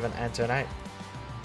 and turn 8.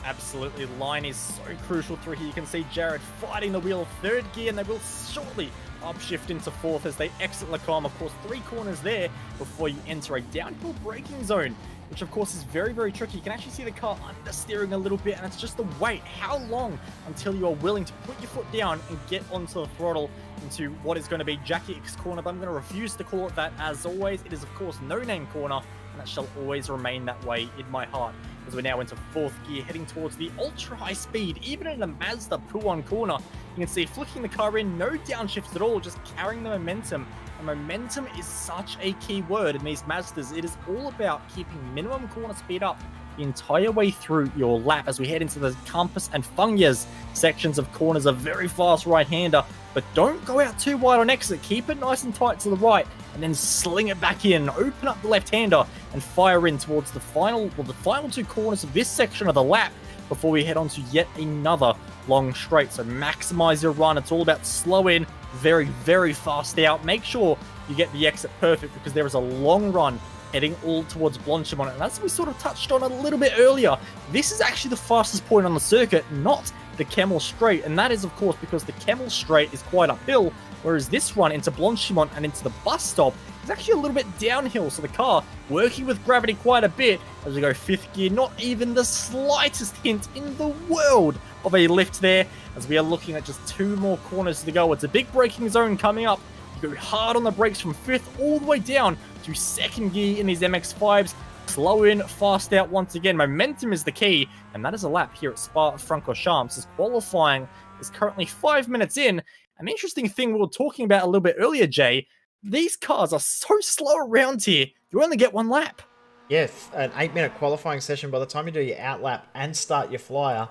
Absolutely, line is so crucial through here. You can see Jared fighting the wheel of third gear, and they will shortly upshift into fourth as they exit Lacombe. Of course, 3 corners there before you enter a downhill braking zone, which of course is very, very tricky. You can actually see the car understeering a little bit, and it's just the wait. How long until you are willing to put your foot down and get onto the throttle into what is going to be Jackie X corner, but I'm going to refuse to call it that as always. It is, of course, no-name corner, and that shall always remain that way in my heart. As we're now into 4th gear, heading towards the ultra-high speed, even in a Mazda Puan corner. You can see flicking the car in, no downshifts at all, just carrying the momentum. And momentum is such a key word in these Mazdas. It is all about keeping minimum corner speed up the entire way through your lap as we head into the Compass and Fungyas sections of corners. A very fast right-hander, but don't go out too wide on exit. Keep it nice and tight to the right, and then sling it back in. Open up the left-hander and fire in towards the final 2 corners of this section of the lap before we head on to yet another long straight. So maximize your run. It's all about slow in, very, very fast out. Make sure you get the exit perfect because there is a long run heading all towards Blanchimont. And as we sort of touched on a little bit earlier, this is actually the fastest point on the circuit, not the Kemmel Straight. And that is, of course, because the Kemmel Straight is quite uphill, whereas this run into Blanchimont and into the bus stop is actually a little bit downhill. So the car working with gravity quite a bit as we go 5th gear. Not even the slightest hint in the world of a lift there, as we are looking at just 2 more corners to go. It's a big braking zone coming up. You go hard on the brakes from 5th all the way down to 2nd gear in these MX-5s. Slow in, fast out once again. Momentum is the key, and that is a lap here at Spa-Francorchamps as qualifying is currently 5 minutes in. An interesting thing we were talking about a little bit earlier, Jay, these cars are so slow around here, you only get 1 lap. Yeah, an 8-minute qualifying session. By the time you do your outlap and start your flyer,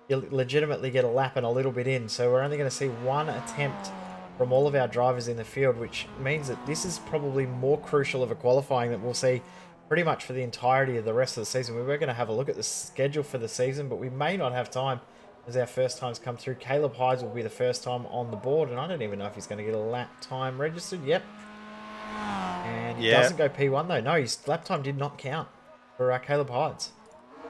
you'll legitimately get a lap and a little bit in. So we're only going to see 1 attempt from all of our drivers in the field, which means that this is probably more crucial of a qualifying that we'll see pretty much for the entirety of the rest of the season. We were going to have a look at the schedule for the season, but we may not have time as our first times come through. Caleb Hydes will be the first time on the board, and I don't even know if he's going to get a lap time registered. Yep. And he doesn't go P1 though. No, his lap time did not count for Caleb Hydes.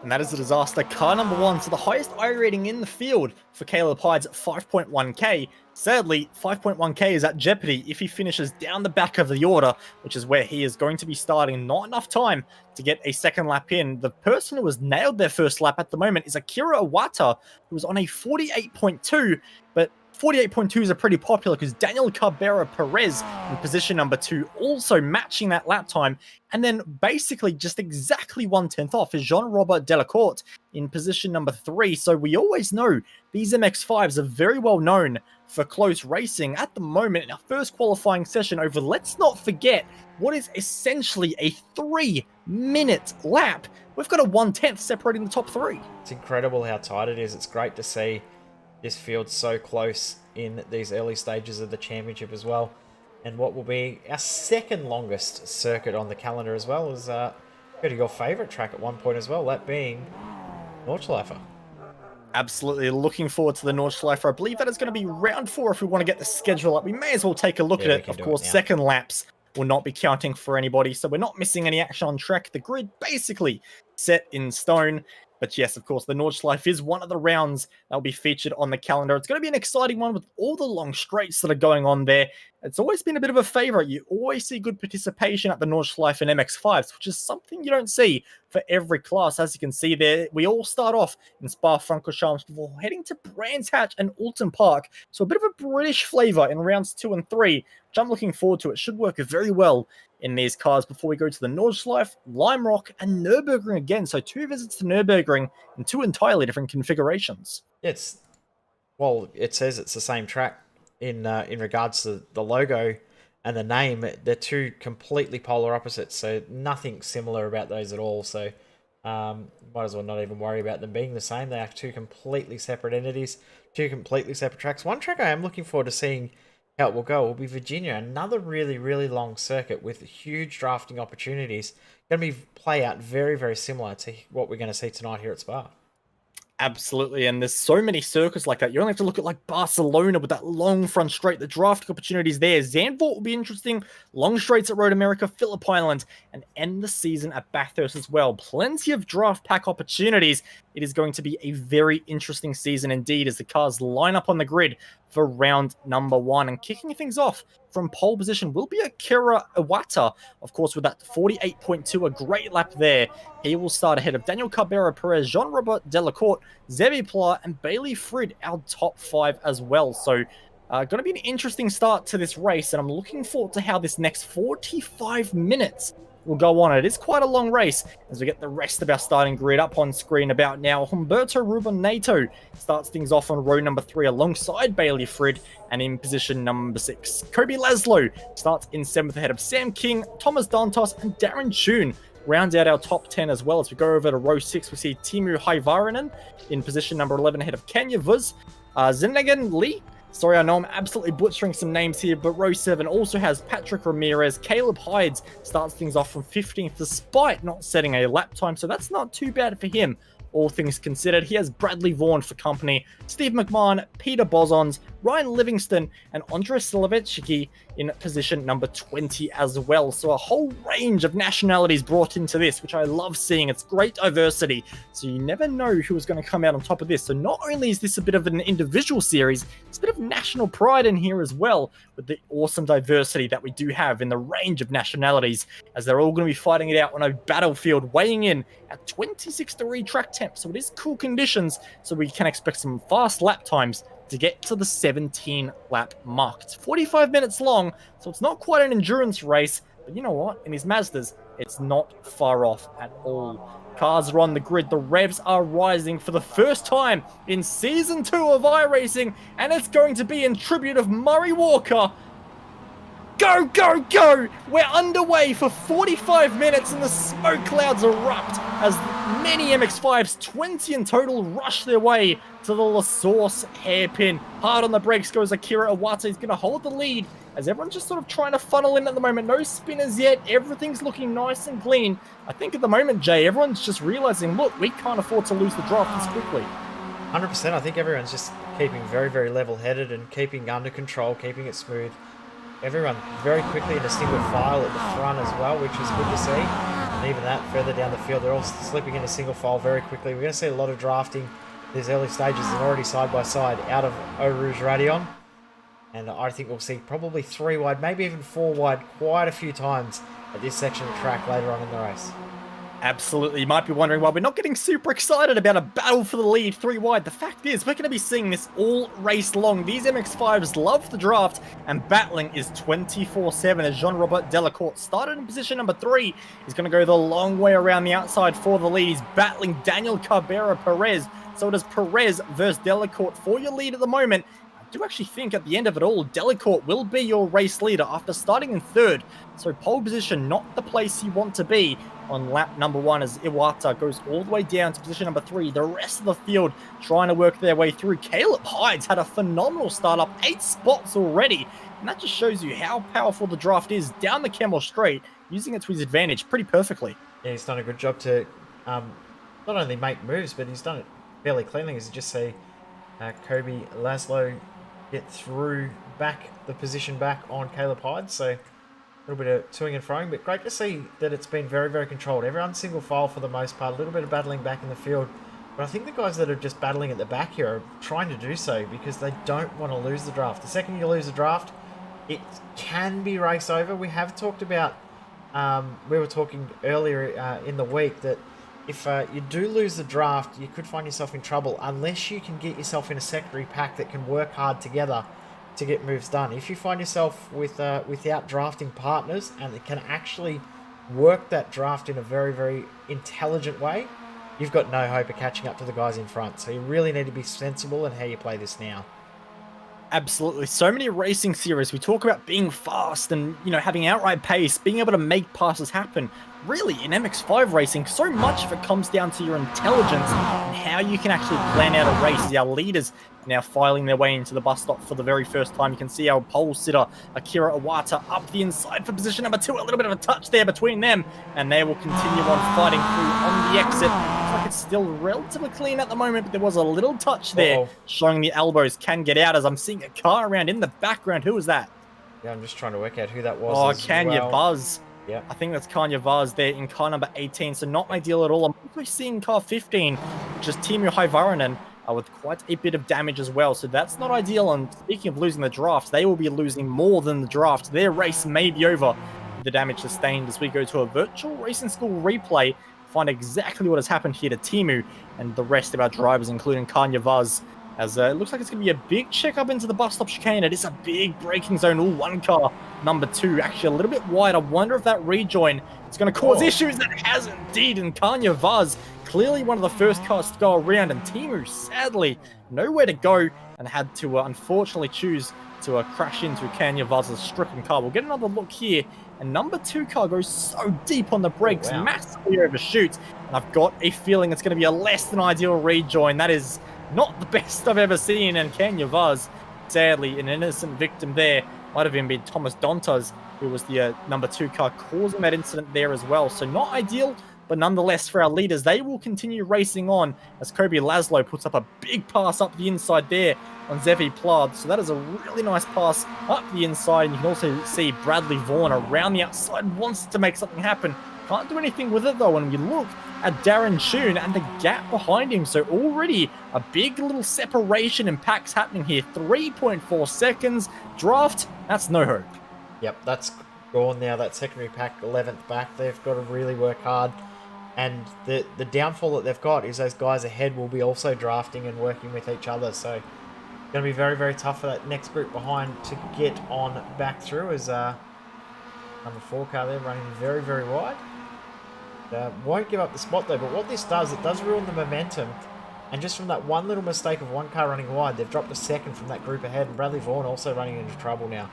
And that is a disaster. Car number 1, so the highest I rating in the field for Caleb Hydes at 5.1k. Sadly, 5.1k is at jeopardy if he finishes down the back of the order, which is where he is going to be starting. Not enough time to get a second lap in. The person who has nailed their first lap at the moment is Akira Iwata, who was on a 48.2, but 48.2s are pretty popular because Daniel Cabrera Perez in position number 2 also matching that lap time. And then basically just exactly 1/10 off is Jean-Robert Delacourt in position number 3. So we always know these MX-5s are very well known for close racing. At the moment, in our first qualifying session over, let's not forget, what is essentially a 3-minute lap. We've got a 1/10 separating the top 3. It's incredible how tight it is. It's great to see this field so close in these early stages of the championship as well. And what will be our 2nd longest circuit on the calendar as well is go to your favourite track at one point as well, that being Nordschleife. Absolutely looking forward to the Nordschleife. I believe that is going to be round 4 if we want to get the schedule up. We may as well take a look at it. Of course, second laps will not be counting for anybody, so we're not missing any action on track. The grid basically set in stone. But yes, of course, the Nordschleife is one of the rounds that will be featured on the calendar. It's going to be an exciting one with all the long straights that are going on there. It's always been a bit of a favorite. You always see good participation at the Nordschleife and MX-5s, which is something you don't see for every class. As you can see there, we all start off in Spa-Francorchamps before heading to Brands Hatch and Alton Park. So a bit of a British flavour in rounds 2 and 3, which I'm looking forward to. It should work very well in these cars before we go to the Nordschleife, Lime Rock, and Nürburgring again. So 2 visits to Nürburgring in 2 entirely different configurations. Well, it says it's the same track in regards to the logo and the name. They're 2 completely polar opposites, so nothing similar about those at all. So might as well not even worry about them being the same. They are 2 completely separate entities, 2 completely separate tracks. One track I am looking forward to seeing how it will go will be Virginia, another really, really long circuit with huge drafting opportunities. Going to be play out very, very similar to what we're going to see tonight here at Spa. Absolutely, and there's so many circuits like that. You only have to look at like Barcelona with that long front straight. The drafting opportunities there. Zandvoort will be interesting. Long straights at Road America, Phillip Island, and end the season at Bathurst as well. Plenty of draft pack opportunities. It is going to be a very interesting season indeed as the cars line up on the grid for round number 1. And kicking things off from pole position will be Akira Iwata, of course, with that 48.2, a great lap there. He will start ahead of Daniel Cabrera Perez, Jean-Robert Delacourt, Zevi Pla, and Bailey Frid, our top 5 as well. So, going to be an interesting start to this race, and I'm looking forward to how this next 45 minutes will go on. It is quite a long race as we get the rest of our starting grid up on screen about now. Humberto Rubonato starts things off on row number 3 alongside Bailey Frid, and in position number 6. Kobe Laszlo starts in 7th ahead of Sam King, Thomas Dantos, and Darren Tune. Rounds out our top 10 as well. As we go over to row 6, we see Timu Haivarinen in position number 11 ahead of Kenya Vuz. Zinegan Lee. Sorry, I know I'm absolutely butchering some names here, but row 7 also has Patrick Ramirez. Caleb Hydes starts things off from 15th despite not setting a lap time, so that's not too bad for him, all things considered. He has Bradley Vaughan for company, Steve McMahon, Peter Bozons, Ryan Livingston, and Andrei Slovetsky in position number 20 as well. So a whole range of nationalities brought into this, which I love seeing. It's great diversity. So you never know who is going to come out on top of this. So not only is this a bit of an individual series, it's a bit of national pride in here as well, with the awesome diversity that we do have in the range of nationalities, as they're all going to be fighting it out on a battlefield, weighing in at 26-degree track temp. So it is cool conditions, so we can expect some fast lap times to get to the 17 lap mark. It's 45 minutes long, so it's not quite an endurance race, but you know what? In these Mazdas, it's not far off at all. Cars are on the grid, the revs are rising for the first time in Season 2 of iRacing, and it's going to be in tribute of Murray Walker. Go, go, go! We're underway for 45 minutes and the smoke clouds erupt as many MX-5s, 20 in total, rush their way to the La Source hairpin. Hard on the brakes goes Akira Iwata. He's going to hold the lead as everyone's just sort of trying to funnel in at the moment. No spinners yet. Everything's looking nice and clean. I think at the moment, Jay, everyone's just realizing, look, we can't afford to lose the draft this quickly. 100%. I think everyone's just keeping very, very level-headed and keeping under control, keeping it smooth. Everyone very quickly in a single file at the front as well, which is good to see. And even that, further down the field, they're all slipping in a single file very quickly. We're going to see a lot of drafting these early stages. They're already side by side out of Eau Rouge Radion. And I think we'll see probably 3 wide, maybe even 4 wide quite a few times at this section of track later on in the race. Absolutely. You might be wondering why we're not getting super excited about a battle for the lead 3 wide. The fact is, we're going to be seeing this all race long. These MX-5s love the draft, and battling is 24/7 as Jean-Robert Delacourt started in position number 3. He's going to go the long way around the outside for the lead. He's battling Daniel Cabrera Perez. So it is Perez versus Delacourt for your lead at the moment. I do actually think at the end of it all, Delacourt will be your race leader after starting in 3rd. So pole position, not the place you want to be on lap number 1 as Iwata goes all the way down to position number 3. The rest of the field trying to work their way through. Caleb Hydes had a phenomenal start up, 8 spots already. And that just shows you how powerful the draft is down the Kemmel Straight, using it to his advantage pretty perfectly. Yeah, he's done a good job to not only make moves, but he's done it fairly cleanly. As you just see Kobe Laszlo get through the position back on Caleb Hyde. So a little bit of toing and froing, but great to see that it's been very, very controlled. Everyone's single file for the most part, a little bit of battling back in the field. But I think the guys that are just battling at the back here are trying to do so because they don't want to lose the draft. The second you lose the draft, it can be race over. We have talked about, we were talking earlier in the week that if you do lose the draft, you could find yourself in trouble unless you can get yourself in a secondary pack that can work hard together to get moves done. If you find yourself without drafting partners and that can actually work that draft in a very, very intelligent way, you've got no hope of catching up to the guys in front. So you really need to be sensible in how you play this now. Absolutely. So many racing series, we talk about being fast and, you know, having outright pace, being able to make passes happen. really, in MX-5 racing, so much of it comes down to your intelligence and how you can actually plan out a race. As our leaders now filing their way into the bus stop for the very first time. You can see our pole sitter, Akira Iwata, up the inside for position number 2. A little bit of a touch there between them, and they will continue on fighting through on the exit. Looks like it's still relatively clean at the moment, but there was a little touch there, showing the elbows can get out, as I'm seeing a car around in the background. Who was that? Yeah, I'm just trying to work out who that was. Oh, Kanya Buzz. Yeah, I think that's Kanya Vaz there in car number 18, so not ideal at all. I'm also seeing car 15, which is Timu Haivaranen, with quite a bit of damage as well, so that's not ideal. And speaking of losing the draft, they will be losing more than the draft. Their race may be over with the damage sustained, as we go to a virtual racing school replay, find exactly what has happened here to Timu and the rest of our drivers, including Kanya Vaz. As it looks like it's going to be a big check up into the bus stop chicane. It is a big braking zone. All one car, number 2, actually a little bit wide. I wonder if that rejoin is going to cause issues. That has indeed. And Kanya Vaz, clearly one of the first cars to go around. And Timu, sadly, nowhere to go and had to unfortunately choose to crash into Kanya Vaz's stricken car. We'll get another look here. And number 2 car goes so deep on the brakes, massively overshoots. And I've got a feeling it's going to be a less than ideal rejoin. That is not the best I've ever seen, and Kanya Vaz, sadly, an innocent victim there. Might have even been Thomas Dantas, who was the number 2 car, causing that incident there as well. So not ideal, but nonetheless for our leaders, they will continue racing on as Kobe Laszlo puts up a big pass up the inside there on Zevi Plard. So that is a really nice pass up the inside, and you can also see Bradley Vaughan around the outside, wants to make something happen. Can't do anything with it though when we look at Darren Choon and the gap behind him. So already a big little separation in packs happening here. 3.4 seconds. Draft, that's no hope. Yep, that's gone now. That secondary pack, 11th back. They've got to really work hard. And the downfall that they've got is those guys ahead will be also drafting and working with each other. So it's going to be very, very tough for that next group behind to get on back through, as number 4 car there running very, very wide. Won't give up the spot though, but what this does, it does ruin the momentum. And just from that one little mistake of one car running wide, they've dropped a second from that group ahead, and Bradley Vaughan also running into trouble now.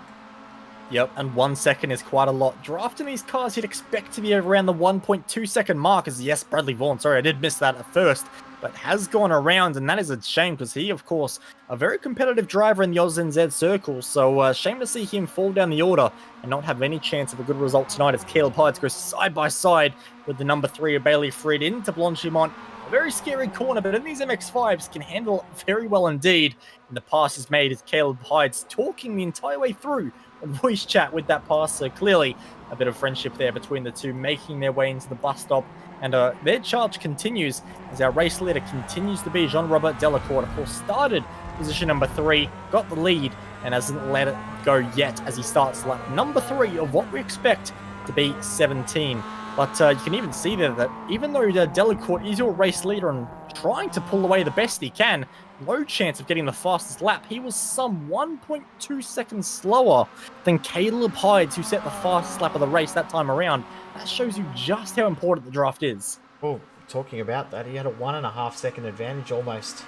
Yep, and 1 second is quite a lot. Drafting these cars, you'd expect to be around the 1.2 second mark, as yes, Bradley Vaughan, sorry, I did miss that at first, but has gone around, and that is a shame, because he, of course, a very competitive driver in the OzNZ circle, so shame to see him fall down the order and not have any chance of a good result tonight, as Caleb Hydes goes side by side with the number 3 of Bailey Fred into Blanchimont. A very scary corner, but in these MX-5s can handle it very well indeed, and the pass is made as Caleb Hydes talking the entire way through on voice chat with that pass, so clearly a bit of friendship there between the two, making their way into the bus stop. And their charge continues as our race leader continues to be Jean-Robert Delacourt. Of course, started position number 3, got the lead, and hasn't let it go yet as he starts lap number 3 of what we expect to be 17. But you can even see there that even though Delacourt is your race leader and trying to pull away the best he can, no chance of getting the fastest lap. He was some 1.2 seconds slower than Caleb Hydes, who set the fastest lap of the race that time around. That shows you just how important the draft is. Oh, talking about that, he had a 1.5 second advantage almost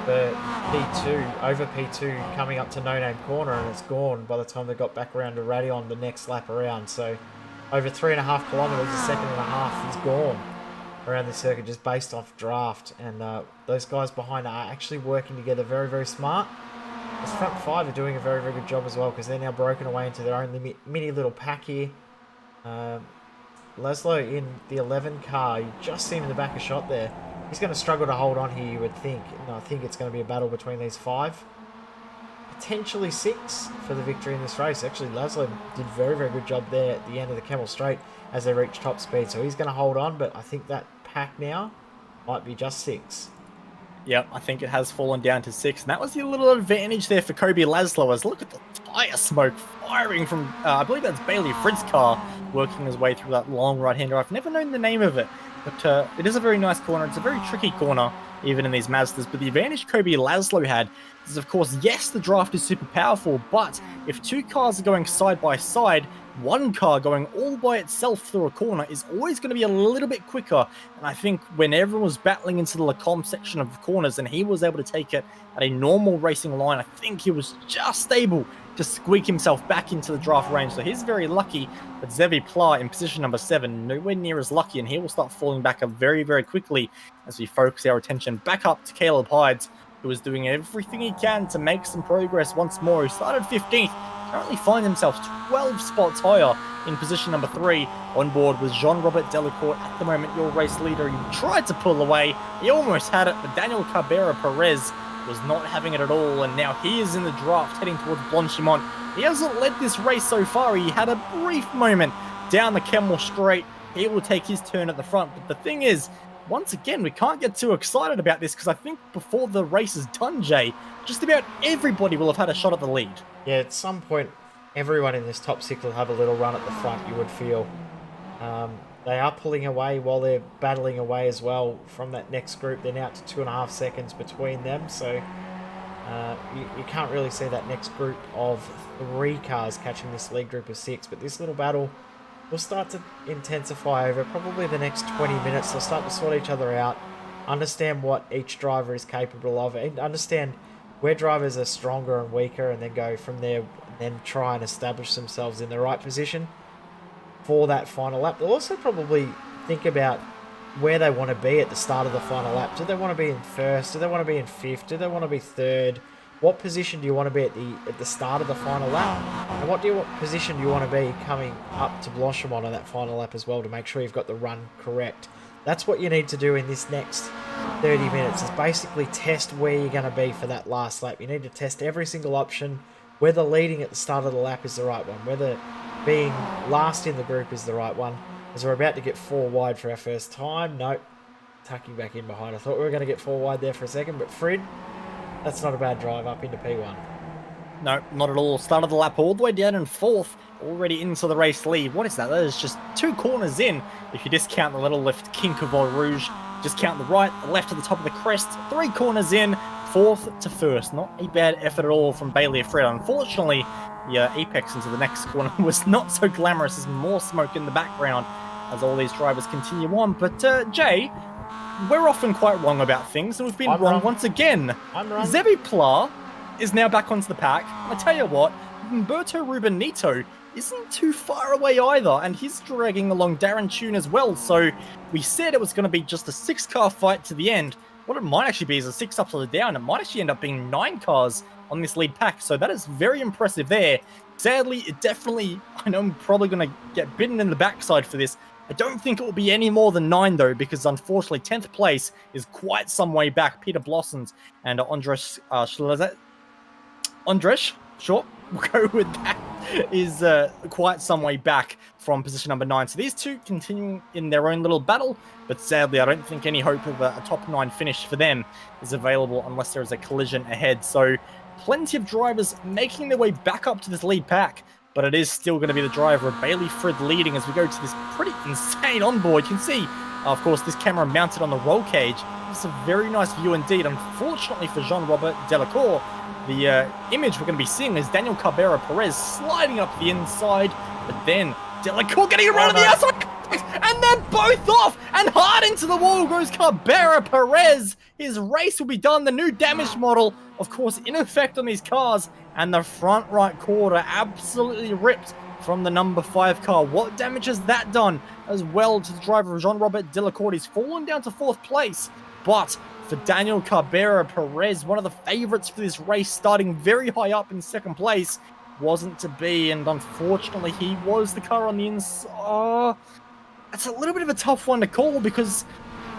for P2, over P2 coming up to No Name Corner, and it's gone by the time they got back around to Radion the next lap around. So over 3.5 kilometers, a second and a half, he's gone around the circuit just based off draft. And those guys behind are actually working together very, very smart. This front 5 are doing a very, very good job as well, because they're now broken away into their own mini little pack here. Laszlo in the 11 car, you just see him in the back of shot there. He's going to struggle to hold on here, you would think. And I think it's going to be a battle between these 5. Potentially 6 for the victory in this race. Actually, Laszlo did a very, very good job there at the end of the Camel Straight as they reach top speed. So he's going to hold on, but I think that pack now might be just 6. Yep, I think it has fallen down to 6. And that was the little advantage there for Kobe Laszlo, as look at the tyre smoke firing from, I believe that's Bailey Frid's car, working his way through that long right-hander. I've never known the name of it, but it is a very nice corner. It's a very tricky corner, even in these Mazdas. But the advantage Kobe Laszlo had is, of course, yes, the draft is super powerful, but if 2 cars are going side by side, one car going all by itself through a corner is always going to be a little bit quicker. And I think when everyone was battling into the Lecombe section of corners and he was able to take it at a normal racing line, I think he was just able to squeak himself back into the draft range. So he's very lucky, but Zevi Pla in position number 7, nowhere near as lucky, and he will start falling back very, very quickly as we focus our attention back up to Caleb Hydes, who is doing everything he can to make some progress once more. He started 15th, currently finds himself 12 spots higher in position number 3. On board with Jean-Robert Delacourt at the moment, your race leader. He tried to pull away, he almost had it, but Daniel Cabrera Perez was not having it at all, and now he is in the draft heading towards Blanchimont. He hasn't led this race so far. He had a brief moment down the Kemmel Straight. He will take his turn at the front, but the thing is, once again, we can't get too excited about this because I think before the race is done, Jay, just about everybody will have had a shot at the lead. Yeah, at some point, everyone in this top 6 will have a little run at the front, you would feel. They are pulling away while they're battling away as well from that next group. They're now up to 2.5 seconds between them, so you can't really see that next group of 3 cars catching this lead group of 6, but this little battle will start to intensify over probably the next 20 minutes. They'll start to sort each other out, understand what each driver is capable of, and understand where drivers are stronger and weaker, and then go from there and then try and establish themselves in the right position for that final lap. They'll also probably think about where they want to be at the start of the final lap. Do they want to be in first? Do they want to be in fifth? Do they want to be third? What position do you want to be at the start of the final lap? And what position do you want to be coming up to Blanchimont on that final lap as well, to make sure you've got the run correct? That's what you need to do in this next 30 minutes, is basically test where you're going to be for that last lap. You need to test every single option, whether leading at the start of the lap is the right one, whether being last in the group is the right one. As we're about to get 4 wide for our first time. Nope, tucking back in behind. I thought we were going to get 4 wide there for a second, but Frid, that's not a bad drive up into P1. No, not at all. Started the lap all the way down in 4th, already into the race lead. What is that? That is just 2 corners in. If you discount the little left kink of Eau Rouge, discount the right, the left at the top of the crest, 3 corners in, 4th to 1st. Not a bad effort at all from Bailey Fred. Unfortunately, the apex into the next corner was not so glamorous. There's more smoke in the background as all these drivers continue on. But Jay, we're often quite wrong about things, and we've been wrong once again. I'm wrong. Zevi Pla is now back onto the pack. I tell you what, Humberto Rubenito isn't too far away either, and he's dragging along Darren Tune as well. So we said it was going to be just a 6-car fight to the end. What it might actually be is a 6 up to the down. It might actually end up being 9 cars on this lead pack, so that is very impressive there. Sadly, it definitely, I know I'm probably going to get bitten in the backside for this. I don't think it will be any more than 9 though, because unfortunately 10th place is quite some way back. Peter Blossens and Andres sure, we'll go with that, is quite some way back from position number 9. So these two continuing in their own little battle, but sadly I don't think any hope of a top 9 finish for them is available unless there is a collision ahead. So plenty of drivers making their way back up to this lead pack, but it is still going to be the driver of Bailey Frid leading as we go to this pretty insane onboard. You can see, of course, this camera mounted on the roll cage. It's a very nice view indeed. Unfortunately for Jean-Robert Delacourt, the image we're going to be seeing is Daniel Cabrera Perez sliding up the inside, but then Delacourt getting around on the outside, and they're both off, and hard into the wall goes Cabrera Perez. His race will be done. The new damage model, of course, in effect on these cars, and the front right quarter absolutely ripped from the number 5 car. What damage has that done as well to the driver of Jean-Robert Delacourt? He's fallen down to 4th place, but for Daniel Cabrera Perez, one of the favorites for this race, starting very high up in 2nd place, wasn't to be, and unfortunately he was the car on the inside. It's a little bit of a tough one to call, because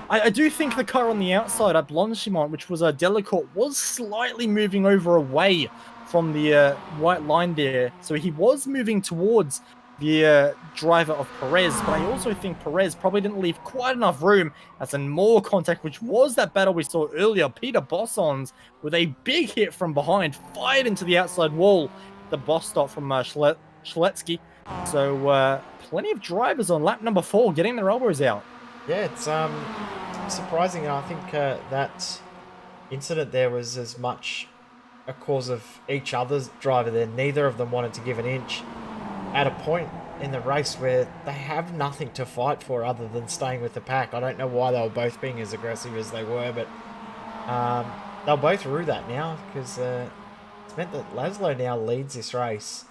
I do think the car on the outside at Blanchimont, which was Delacourt, was slightly moving over away from the white line there. So he was moving towards the driver of Perez, but I also think Perez probably didn't leave quite enough room as in more contact, which was that battle we saw earlier. Peter Bossons with a big hit from behind, fired into the outside wall. The boss stop from Schletsky. So plenty of drivers on lap number 4 getting their elbows out. Yeah, it's surprising. I think that incident there was as much a cause of each other's driver there. Neither of them wanted to give an inch. At a point, in the race where they have nothing to fight for other than staying with the pack. I don't know why they were both being as aggressive as they were, but they'll both rue that now because it's meant that Laszlo now leads this race.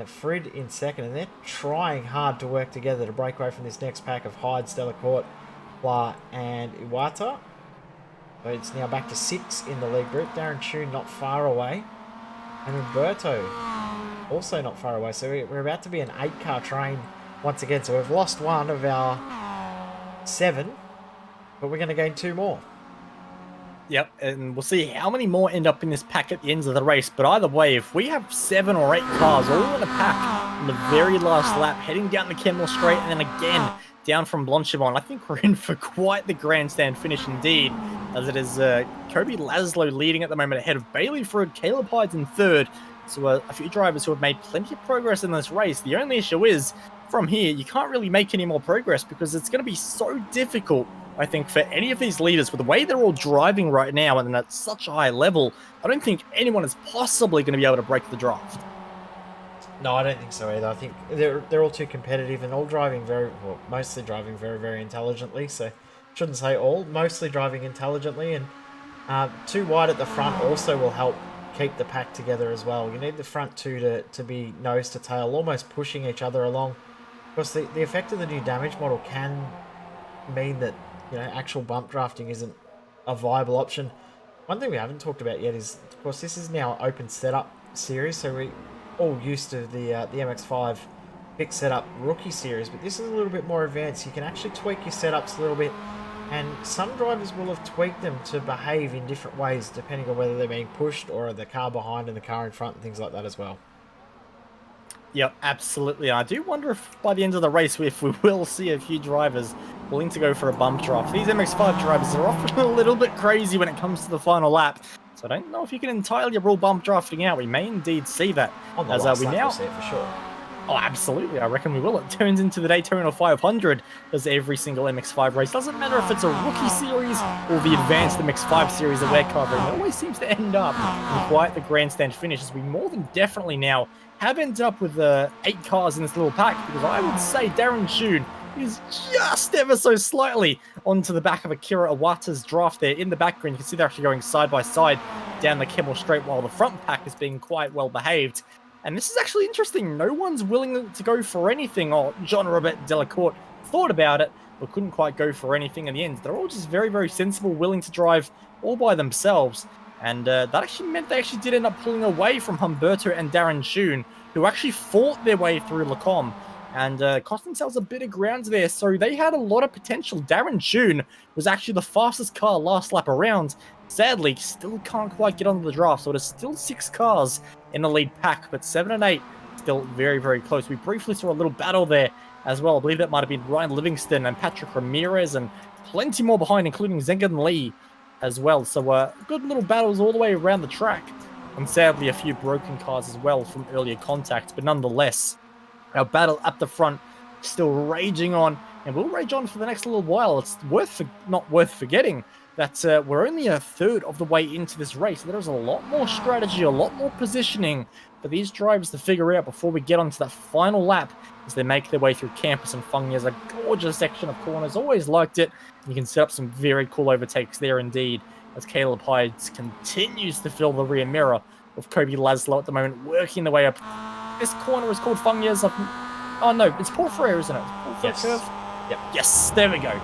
Frid in second, and they're trying hard to work together to break away from this next pack of Hyde, Delacourt, Pla, and Iwata. So it's now back to 6 in the lead group. Darren Tune not far away, and Umberto also not far away. So we're about to be an 8-car train once again. So we've lost one of our 7, but we're going to gain 2 more. Yep, and we'll see how many more end up in this pack at the ends of the race. But either way, if we have 7 or 8 cars all in a pack on the very last lap, heading down the Kemmel Straight and then again down from Blanchimont, I think we're in for quite the grandstand finish indeed, as it is Kobe Laszlo leading at the moment ahead of Bailey Frood, Caleb Hydes in third. So a few drivers who have made plenty of progress in this race. The only issue is, from here, you can't really make any more progress because it's going to be so difficult, I think, for any of these leaders, with the way they're all driving right now and at such a high level. I don't think anyone is possibly going to be able to break the draft. No, I don't think so either. I think they're all too competitive and all driving mostly driving very, very intelligently. So, shouldn't say all, mostly driving intelligently. And too wide at the front also will help keep the pack together as well. You need the front two to be nose to tail, almost pushing each other along. Of course, the effect of the new damage model can mean that, you know, actual bump drafting isn't a viable option. One thing we haven't talked about yet is, of course, this is now open setup series, so we all used to the MX-5 fixed setup rookie series, but this is a little bit more advanced. You can actually tweak your setups a little bit, and some drivers will have tweaked them to behave in different ways depending on whether they're being pushed or the car behind and the car in front and things like that as well. Yep, absolutely. I do wonder if by the end of the race, if we will see a few drivers willing to go for a bump draft. These MX-5 drivers are often a little bit crazy when it comes to the final lap, so I don't know if you can entirely rule bump drafting out. We may indeed see that. On the last lap, we'll see it for sure. Oh, absolutely. I reckon we will. It turns into the Daytona 500 as every single MX-5 race. Doesn't matter if it's a rookie series or the Advanced MX-5 series that we're covering. It always seems to end up in quite the grandstand finish, as we more than definitely now have ended up with 8 cars in this little pack, because I would say Darren Tune is just ever so slightly onto the back of Akira Iwata's draft there in the background. You can see they're actually going side by side down the Kemmel Straight, while the front pack is being quite well behaved. And this is actually interesting. No one's willing to go for anything. Oh, Jean-Robert Delacourt thought about it, but couldn't quite go for anything in the end. They're all just very, very sensible, willing to drive all by themselves. And that actually meant they actually did end up pulling away from Humberto and Darren Tune, who actually fought their way through Lacombe and cost themselves a bit of ground there. So they had a lot of potential. Darren Tune was actually the fastest car last lap around. Sadly, still can't quite get onto the draft, so there's still 6 cars in the lead pack, but 7 and 8 still very, very close. We briefly saw a little battle there as well. I believe that might have been Ryan Livingston and Patrick Ramirez, and plenty more behind, including Zengan Lee as well. So good little battles all the way around the track, and sadly a few broken cars as well from earlier contacts, but nonetheless, our battle at the front still raging on, and will rage on for the next little while. It's not worth forgetting that we're only a third of the way into this race. There's a lot more strategy, a lot more positioning for these drivers to figure out before we get onto that final lap as they make their way through Campus and Fungnias. A gorgeous section of corners, always liked it. You can set up some very cool overtakes there indeed, as Caleb Hydes continues to fill the rear mirror with Kobe Laszlo at the moment, working their way up. This corner is called Fungnias. Oh no, it's Port Frere, isn't it? Yes. Curve? Yep. Yes, there we go.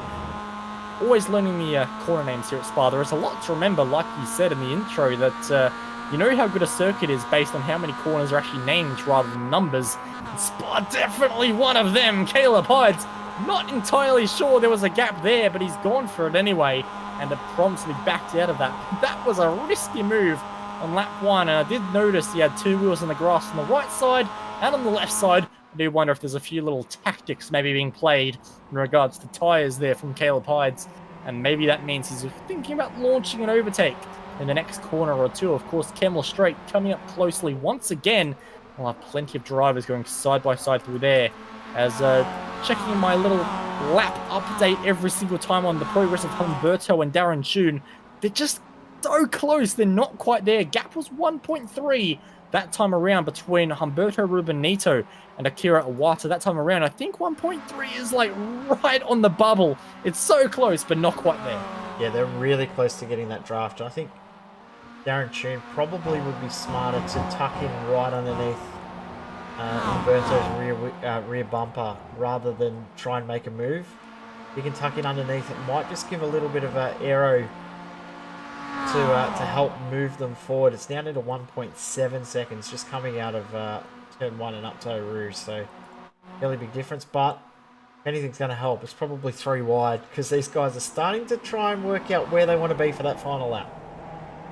Always learning the corner names here at Spa. There is a lot to remember, like you said in the intro, that you know how good a circuit is based on how many corners are actually named rather than numbers. And Spa definitely one of them. Caleb Hydes, not entirely sure there was a gap there, but he's gone for it anyway, and promptly backed out of that. That was a risky move on lap 1, and I did notice he had 2 wheels in the grass on the right side and on the left side. I do wonder if there's a few little tactics maybe being played in regards to tyres there from Caleb Hydes, and maybe that means he's thinking about launching an overtake in the next corner or two. Of course, Kemmel Straight coming up closely once again. I'll have plenty of drivers going side by side through there, as checking my little lap update every single time on the progress of Humberto and Darren Tune. They're just so close, they're not quite there. Gap was 1.3 that time around between Humberto Rubenito and Akira Iwata. That time around, I think 1.3 is like right on the bubble. It's so close, but not quite there. Yeah, they're really close to getting that draft. I think Darren Tune probably would be smarter to tuck in right underneath Umberto's rear bumper rather than try and make a move. You can tuck in underneath. It might just give a little bit of an aero to help move them forward. It's down into 1.7 seconds just coming out of turn 1 and up to Eau Rouge, so fairly big difference. But if anything's going to help, it's probably 3 wide because these guys are starting to try and work out where they want to be for that final lap.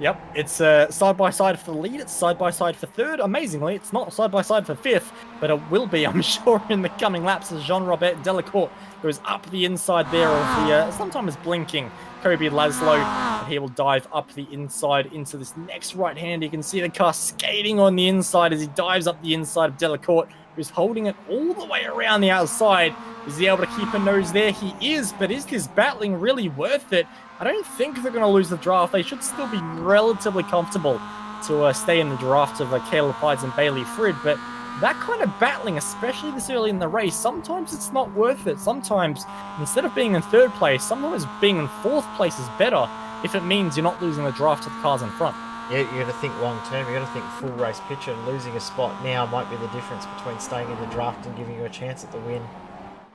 Yep, it's side-by-side for the lead, it's side-by-side for third. Amazingly, it's not side-by-side for fifth, but it will be, I'm sure, in the coming laps as Jean-Robert Delacourt goes up the inside there of the, sometimes blinking, Kobe Laszlo, and he will dive up the inside into this next right-hand. You can see the car skating on the inside as he dives up the inside of Delacourt, who's holding it all the way around the outside. Is he able to keep a nose there? He is, but is this battling really worth it? I don't think they're going to lose the draft. They should still be relatively comfortable to stay in the draft of Caleb Hydes and Bailey Frid, but that kind of battling, especially this early in the race, sometimes it's not worth it. Sometimes, instead of being in third place, sometimes being in fourth place is better if it means you're not losing the draft to the cars in front. Yeah, you got to think long term. You got to think full race picture, and losing a spot now might be the difference between staying in the draft and giving you a chance at the win,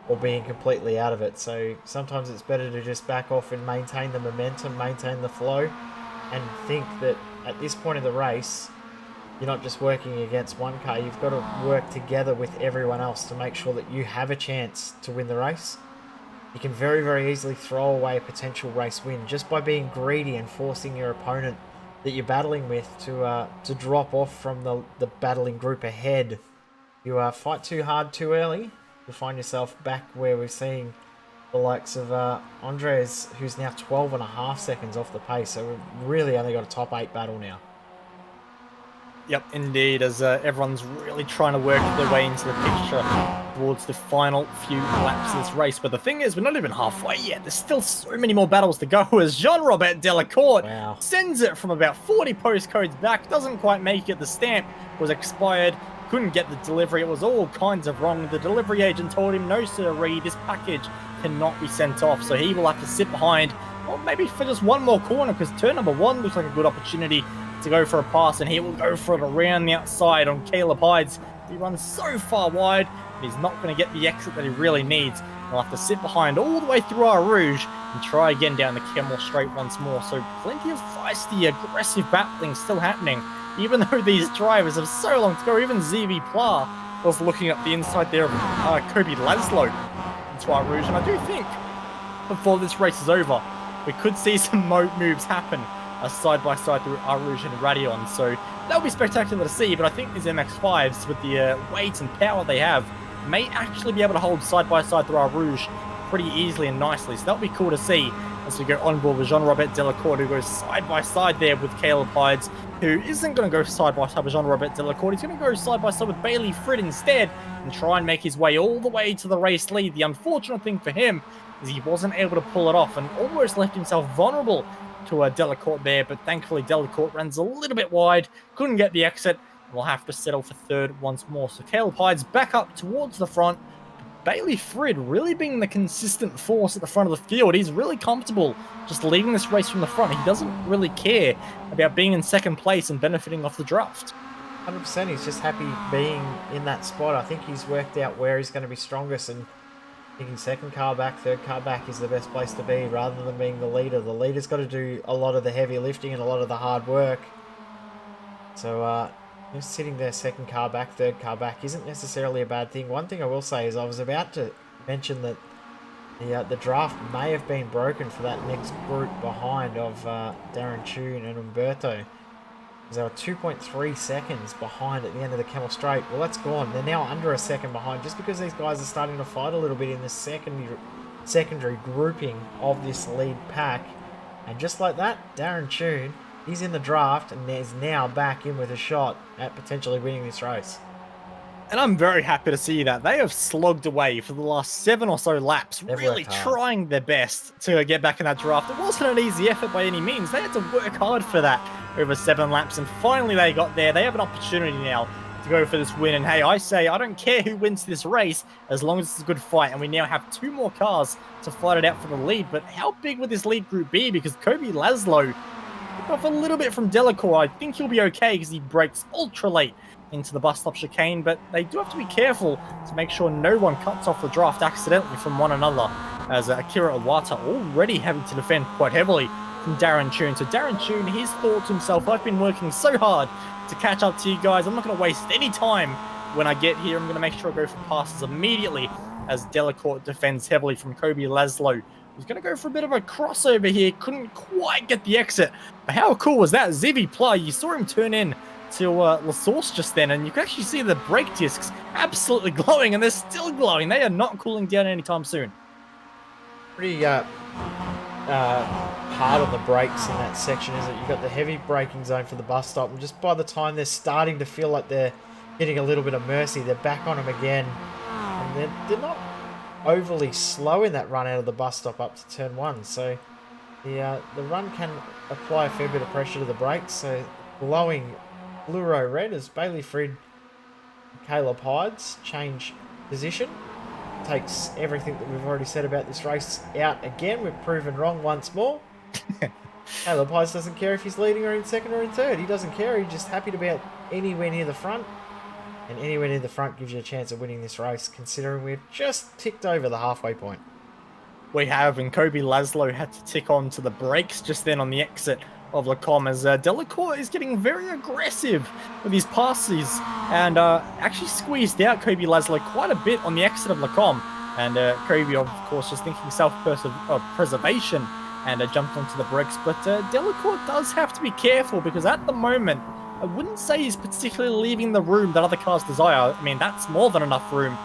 or being completely out of it. So sometimes it's better to just back off and maintain the momentum, maintain the flow, and think that at this point in the race, you're not just working against one car. You've got to work together with everyone else to make sure that you have a chance to win the race. You can very, very easily throw away a potential race win just by being greedy and forcing your opponent that you're battling with to drop off from the battling group ahead. You fight too hard too early, you'll find yourself back where we're seeing the likes of Andres, who's now 12.5 seconds off the pace. So we've really only got a top 8 battle now. Yep, indeed, as everyone's really trying to work their way into the picture towards the final few laps of this race. But the thing is, we're not even halfway yet. There's still so many more battles to go as Jean-Robert Delacourt sends it from about 40 postcodes back, doesn't quite make it. The stamp was expired, couldn't get the delivery. It was all kinds of wrong. The delivery agent told him, no sir, this package cannot be sent off. So he will have to sit behind, or maybe for just one more corner, because turn number 1 looks like a good opportunity to go for a pass, and he will go for it around the outside on Caleb Hydes. He runs so far wide, and he's not going to get the exit that he really needs. He'll have to sit behind all the way through Eau Rouge and try again down the Kemmel Straight once more. So plenty of feisty, aggressive battling still happening, even though these drivers have so long to go. Even ZV Pla was looking up the inside there of Kobe Laszlo into Eau Rouge, and I do think before this race is over, we could see some moves happen side-by-side through Eau Rouge and Radion. So that'll be spectacular to see, but I think these MX-5s, with the weight and power they have, may actually be able to hold side-by-side through Eau Rouge pretty easily and nicely. So that'll be cool to see as we go on board with Jean-Robert Delacourt, who goes side-by-side there with Caleb Hydes, who isn't going to go side-by-side with Jean-Robert Delacourt. He's going to go side-by-side with Bailey Frid instead and try and make his way all the way to the race lead. The unfortunate thing for him is he wasn't able to pull it off and almost left himself vulnerable to Delacourt there, but thankfully Delacourt runs a little bit wide, couldn't get the exit, and will have to settle for third once more. So Caleb Hydes back up towards the front. Bailey Frid really being the consistent force at the front of the field. He's really comfortable just leading this race from the front. He doesn't really care about being in second place and benefiting off the draft. 100%, he's just happy being in that spot. I think he's worked out where he's going to be strongest, and thinking second car back, third car back is the best place to be rather than being the leader. The leader's got to do a lot of the heavy lifting and a lot of the hard work. So just sitting there second car back, third car back isn't necessarily a bad thing. One thing I will say is I was about to mention that the draft may have been broken for that next group behind of Darren Tune and Umberto. They were 2.3 seconds behind at the end of the Kemmel Straight. Well, that's gone. They're now under a second behind just because these guys are starting to fight a little bit in the secondary grouping of this lead pack. And just like that, Darren Tune, he's in the draft and is now back in with a shot at potentially winning this race. And I'm very happy to see that. They have slogged away for the last 7 or so laps, They've really worked hard. trying their best to get back in that draft. It wasn't an easy effort by any means. They had to work hard for that over 7 laps, and finally they got there. They have an opportunity now to go for this win. And hey, I say I don't care who wins this race as long as it's a good fight. And we now have 2 more cars to fight it out for the lead. But how big would this lead group be? Because Kobe Laszlo off a little bit from Delacour. I think he'll be okay because he brakes ultra late into the bus stop chicane, but they do have to be careful to make sure no one cuts off the draft accidentally from one another, as Akira Iwata already having to defend quite heavily from Darren Tune. So Darren Tune, he's thought to himself, I've been working so hard to catch up to you guys. I'm not going to waste any time when I get here. I'm going to make sure I go for passes immediately, as Delacour defends heavily from Kobe Laszlo. He's going to go for a bit of a crossover here. Couldn't quite get the exit. But how cool was that? Zivi Ply, you saw him turn in to La Source just then, and you can actually see the brake discs absolutely glowing, and they're still glowing. They are not cooling down anytime soon. Pretty hard on the brakes in that section, isn't it? You've got the heavy braking zone for the bus stop, and just by the time they're starting to feel like they're getting a little bit of mercy, they're back on them again. And they're not overly slow in that run out of the bus stop up to turn 1, so the run can apply a fair bit of pressure to the brakes. So glowing fluoro red as Bailey Frid and Caleb Hydes change position. Takes everything that we've already said about this race out again. We've proven wrong once more. Caleb Hydes doesn't care if he's leading or in second or in third. He doesn't care. He's just happy to be anywhere near the front. And anywhere near the front gives you a chance of winning this race, considering we've just ticked over the halfway point. We have, and Kobe Laszlo had to tick on to the brakes just then on the exit of Lacombe, as Delacour is getting very aggressive with his passes, and actually squeezed out Kobe Laszlo quite a bit on the exit of Lacombe. And Kobe, of course, just thinking self-preservation and jumped onto the brakes. But Delacour does have to be careful, because at the moment, I wouldn't say he's particularly leaving the room that other cars desire. I mean, that's more than enough room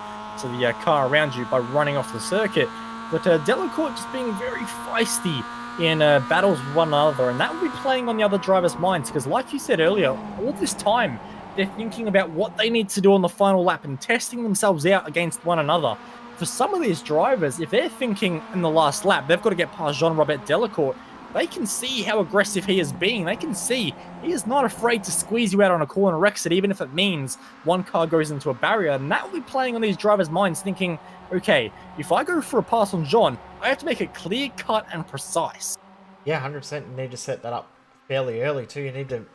to the car around you by running off the circuit. But Delacour just being very feisty in battles with one another, and that will be playing on the other drivers' minds, because like you said earlier, all this time they're thinking about what they need to do on the final lap and testing themselves out against one another. For some of these drivers, if they're thinking in the last lap they've got to get past Jean-Robert Delacour, they can see how aggressive he is being. They can see he is not afraid to squeeze you out on a corner exit, even if it means one car goes into a barrier. And that will be playing on these drivers' minds, thinking, okay, if I go for a pass on Jean, I have to make it clear, cut, and precise. Yeah, 100%. You need to set that up fairly early too. You need to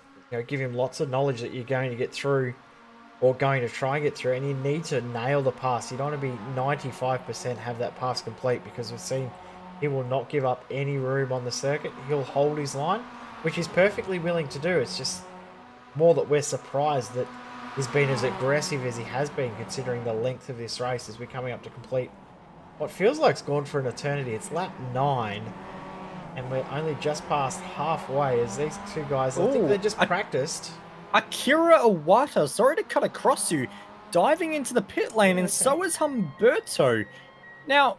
give him lots of knowledge that you're going to get through, or going to try and get through, and you need to nail the pass. You don't want to be 95% have that pass complete, because we've seen he will not give up any room on the circuit. He'll hold his line, which he's perfectly willing to do. It's just more that we're surprised that he's been as aggressive as he has been, considering the length of this race as we're coming up to complete what feels like it's gone for an eternity. It's lap 9, and we're only just past halfway as these two guys, I think they're just practiced. Akira Iwata, sorry to cut across you, diving into the pit lane, and so is Humberto. Now,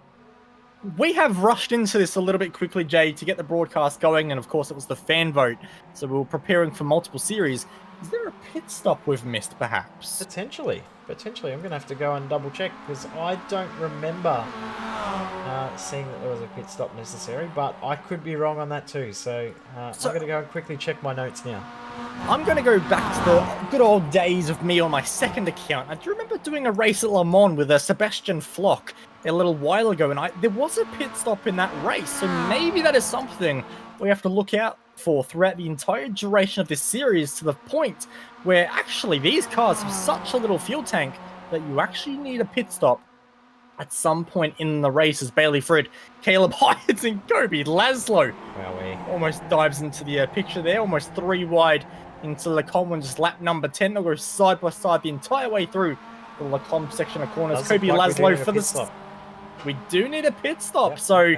we have rushed into this a little bit quickly, Jay, to get the broadcast going, and of course it was the fan vote, so we were preparing for multiple series. Is there a pit stop we've missed, perhaps? Potentially. I'm going to have to go and double check, because I don't remember seeing that there was a pit stop necessary, but I could be wrong on that too. So I'm going to go and quickly check my notes now. I'm going to go back to the good old days of me on my second account. I do remember doing a race at Le Mans with Sebastian Floch a little while ago, and there was a pit stop in that race, so maybe that is something we have to look out for throughout the entire duration of this series, to the point where actually these cars have such a little fuel tank that you actually need a pit stop at some point in the race, as Bailey Frid, Caleb Hydes, and Kobe Laszlo almost dives into the picture there, almost 3 wide into Lacombe, and just lap number 10. They'll go side by side the entire way through the Lacombe section of corners. Kobe Laszlo for the stop. We do need a pit stop, yep. So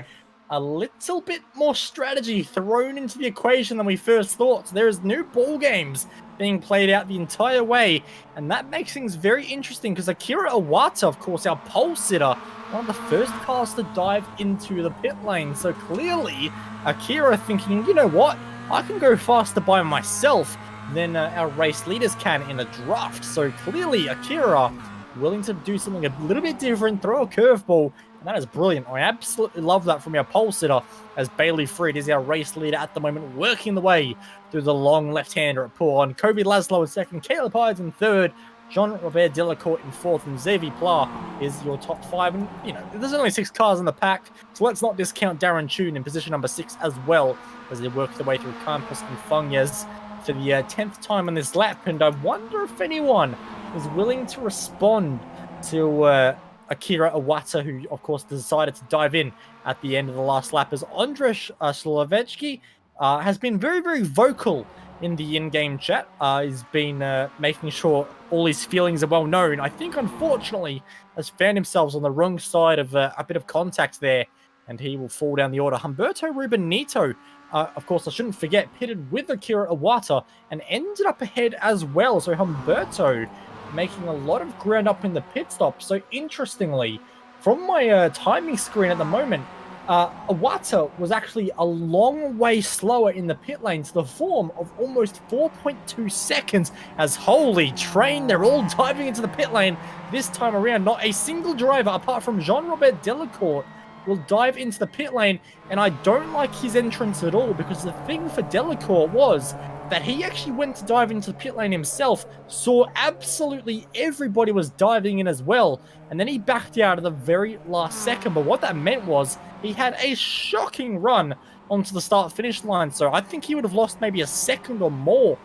a little bit more strategy thrown into the equation than we first thought. So there is new ball games being played out the entire way, and that makes things very interesting, because Akira Iwata, of course, our pole sitter, one of the first cars to dive into the pit lane. So clearly Akira thinking, you know what, I can go faster by myself than our race leaders can in a draft. So clearly Akira willing to do something a little bit different, throw a curveball, and that is brilliant. I absolutely love that from our pole sitter, as Bailey Fried is our race leader at the moment, working the way through the long left-hander at pull on. Kobe Laszlo in second, Caleb Hydes in third, Jean-Robert Delacourt in fourth, and Xavier Pla is your top five. And, you know, there's only 6 cars in the pack, so let's not discount Darren Chun in position number 6 as well, as they work their way through Campos and Fanyas for the 10th time on this lap. And I wonder if anyone is willing to respond to Akira Iwata, who, of course, decided to dive in at the end of the last lap, as Andrzej Slavecki has been very, very vocal in the in-game chat. He's been making sure all his feelings are well known. I think, unfortunately, has found himself on the wrong side of a bit of contact there, and he will fall down the order. Humberto Rubenito, of course, I shouldn't forget, pitted with Akira Iwata and ended up ahead as well. So Humberto making a lot of ground up in the pit stop. So interestingly, from my timing screen at the moment, Iwata was actually a long way slower in the pit lane, to the form of almost 4.2 seconds, as holy train, they're all diving into the pit lane this time around. Not a single driver, apart from Jean-Robert Delacourt, will dive into the pit lane, and I don't like his entrance at all, because the thing for Delacourt was that he actually went to dive into the pit lane himself, saw absolutely everybody was diving in as well, and then he backed out at the very last second. But what that meant was he had a shocking run onto the start-finish line, so I think he would have lost maybe a second or more